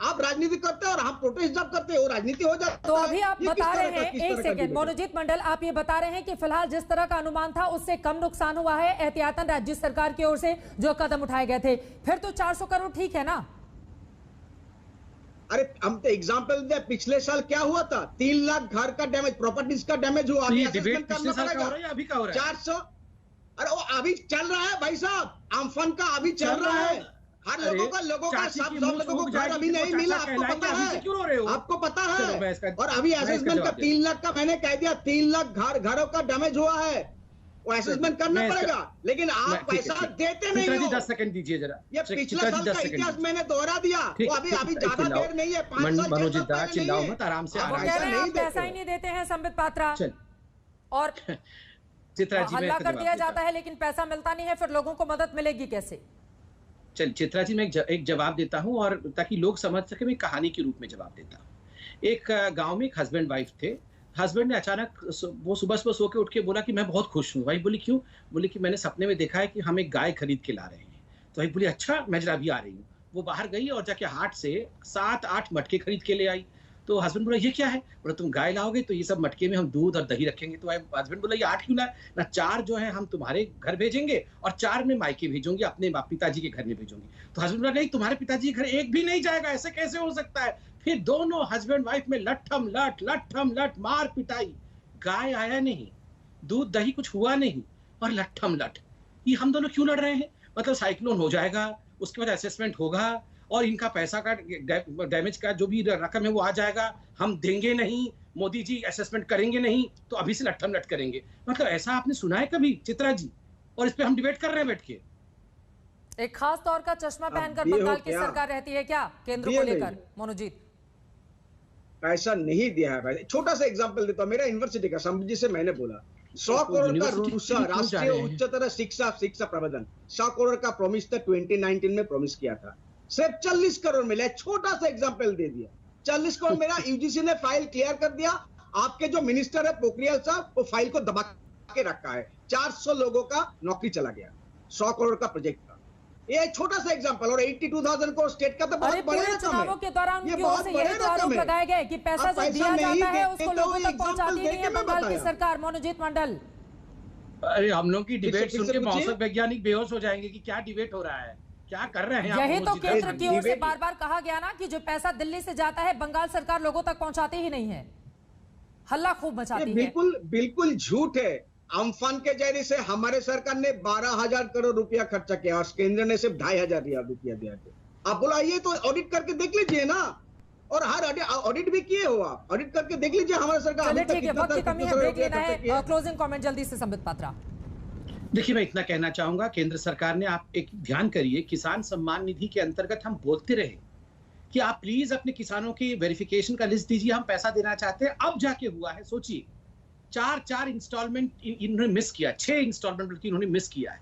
आप राजनीति करते हो और हम प्रोटेस्ट जब करते हो राजनीति हो जाती है। तो अभी आप बता रहे हैं, एक सेकंड मनोजीत मंडल, आप ये बता रहे हैं कि फिलहाल जिस तरह का अनुमान था उससे कम नुकसान हुआ है एहतियातन राज्य सरकार की ओर से जो कदम उठाए गए थे। फिर तो 400 करोड़ ठीक है ना? अरे हम तो एग्जाम्पल दे, पिछले साल क्या हुआ था? 3 लाख घर का डैमेज, प्रॉपर्टीज का डैमेज हुआ। अभी करना पड़ेगा। अभी का हो रहा है 400। अरे वो अभी चल रहा है भाई साहब, अम्फन का अभी चल रहा है। हर लोगों का सब लोगों को घर अभी नहीं मिला, आपको पता है, आपको पता है। और अभी असेसमेंट का 3 लाख का मैंने कह दिया, 3 लाख घरों का डैमेज हुआ है, वो असेसमेंट करना पड़ेगा। लेकिन आप पैसा देते नहीं हो। 10 सेकंड दीजिए जरा। ये पिछला साल का इतिहास मैंने दोहरा दिया। वो अभी ज्यादा देर नहीं है, 5 साल मनोजीत दा, चिल्लाओ मत, आराम से पैसा ही नहीं देते हैं संबित पात्रा, और हल्ला कर दिया जाता है लेकिन पैसा मिलता नहीं है, फिर लोगों को मदद मिलेगी कैसे? चल चित्रा जी, मैं एक जवाब देता हूं, और ताकि लोग समझ सके, मैं कहानी के रूप में जवाब देता हूं। एक गांव में एक हस्बैंड वाइफ थे। हस्बैंड ने अचानक वो सुबह सो के उठ के बोला कि मैं बहुत खुश हूँ। वाइफ बोली क्यों? बोली कि मैंने सपने में देखा है कि हम एक गाय खरीद के ला रहे हैं। तो वाइफ बोली अच्छा, मैं जरा अभी आ रही हूँ। वो बाहर गई और जाके हाट से 7-8 मटके खरीद के ले आई। तो हस्बैंड बोला ये क्या है? बोला तुम गाय लाओगे तो ये सब मटके में हम दूध और दही रखेंगे। तो हस्बैंड बोला ये 8 क्यों लाए? ना 4 जो है हम तुम्हारे घर भेजेंगे और 4 में मायके भेजूंगी, अपने पिताजी के घर में भेजूंगी। तो हस्बैंड बोला नहीं, तुम्हारे पिताजी के घर एक भी नहीं जाएगा, ऐसे कैसे हो सकता है? फिर दोनों हस्बैंड वाइफ में लट्ठम लट मार पिटाई। गाय आया नहीं, दूध दही कुछ हुआ नहीं, और लट्ठम लट। ये हम दोनों क्यों लड़ रहे हैं? मतलब साइक्लोन हो जाएगा, उसके बाद असेसमेंट होगा और इनका पैसा का डैमेज का जो भी रकम है वो आ जाएगा, हम देंगे नहीं, मोदी जी असेसमेंट करेंगे नहीं, तो अभी से लट्ठम लट करेंगे। मतलब ऐसा आपने सुना है कभी चित्रा जी? और इस पे हम डिबेट कर रहे हैं बैठ के। एक खास तौर का चश्मा पहनकर दिए हो बंगाल की क्या? सरकार रहती है क्या केंद्र दिए को नहीं। लेकर? मोनूजीत, पैसा नहीं दिया है भाई। छोटा सा एग्जांपल देता हूं, मेरा यूनिवर्सिटी का संबित से मैंने बोला 100 करोड़ का राष्ट्रीय उच्चतर शिक्षा प्रबंधन 100 करोड़ का प्रॉमिस था, 2019 में प्रॉमिस किया था, सिर्फ 40 करोड़ मिला। छोटा सा एग्जांपल दे दिया, 40 करोड़ मेरा यूजीसी ने फाइल क्लियर कर दिया। आपके जो मिनिस्टर है पोखरियाल साहब, वो फाइल को दबा के रखा है। 400 लोगों का नौकरी चला गया 100 करोड़ का प्रोजेक्ट का। ये छोटा सा एग्जांपल। और 82,000 करोड़ स्टेट का तो अरे बहुत बड़े पूरे रकम चुनावों है। के दौरान ये उनकी ओर बहुत से बड़े यही तो आरोप रकम है। लगाए गए कि पैसा आप जो पैसा दिया नहीं जाता है देते उसको तो लोगों तक एग्जांपल पहुंचाती नहीं देके है मैं बंगाल की बताया। सरकार। मोनूजीत मंडल, अरे हम लोग की डिबेट फिर सुन से के पूछिए। मौसम वैज्ञानिक बेहोश हो जाएंगे कि क्या डिबेट हो रहा है, क्या कर रहे हैं आप यही तो मनोज जी? केंद्र की ओर से डिबेट- बार बार कहा गया ना कि जो पैसा दिल्ली से जाता है बंगाल सरकार लोगों तक पहुंचाती ही नहीं है, हल्ला खूब ये मचाती है। बिल्कुल बिल्कुल झूठ है। अम्फान के जरिए से हमारे सरकार ने 12,000 करोड़ रुपया खर्चा किया और केंद्र ने सिर्फ 2,500 रुपया दिया थे। आप बोला ये तो ऑडिट करके देख लीजिए ना, और हर ऑडिट भी किए हो आप, ऑडिट करके देख लीजिए हमारे सरकार। चलिए अभी तक ठीक है, कितना वक्त की कितना कमी है, करोड़ ब्रेक रुपया लेना खर्चा किया है। क्लोजिंग कमेंट जल्दी से संबित पात्रा। देखिए मैं इतना कहना चाहूंगा, केंद्र सरकार ने, आप एक ध्यान करिए, किसान सम्मान निधि के अंतर्गत हम बोलते रहे कि आप प्लीज अपने किसानों की वेरिफिकेशन का लिस्ट दीजिए, हम पैसा देना चाहते हैं। अब जाके हुआ है, सोचिए, चार इंस्टॉलमेंट इन्होंने मिस किया, 6 इंस्टॉलमेंट बल्कि इन्होंने मिस किया है,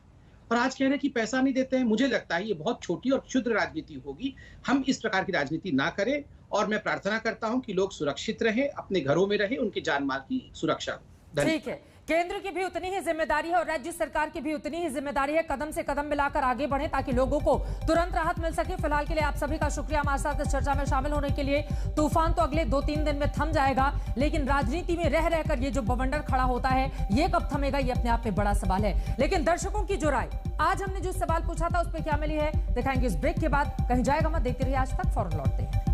और आज कह रहे हैं कि पैसा नहीं देते हैं। मुझे लगता है ये बहुत छोटी और क्षुद्र राजनीति होगी। हम इस प्रकार की राजनीति ना करें, और मैं प्रार्थना करता हूं कि लोग सुरक्षित रहें, अपने घरों में रहें, उनके जान माल की सुरक्षा हो। ठीक है, केंद्र की भी उतनी ही जिम्मेदारी है और राज्य सरकार की भी उतनी ही जिम्मेदारी है, कदम से कदम मिलाकर आगे बढ़े ताकि लोगों को तुरंत राहत मिल सके। फिलहाल के लिए आप सभी का शुक्रिया हमारे साथ इस चर्चा में शामिल होने के लिए। तूफान तो अगले 2-3 दिन में थम जाएगा, लेकिन राजनीति में रह रहकर ये जो बवंडर खड़ा होता है ये कब थमेगा, ये अपने आप में बड़ा सवाल है। लेकिन दर्शकों की जो राय, आज हमने जो सवाल पूछा था उस पर क्या मिली है, दिखाएंगे इस ब्रेक के बाद। कहीं जाएगा मत, देखते रहिए आज तक, फौरन लौटते हैं।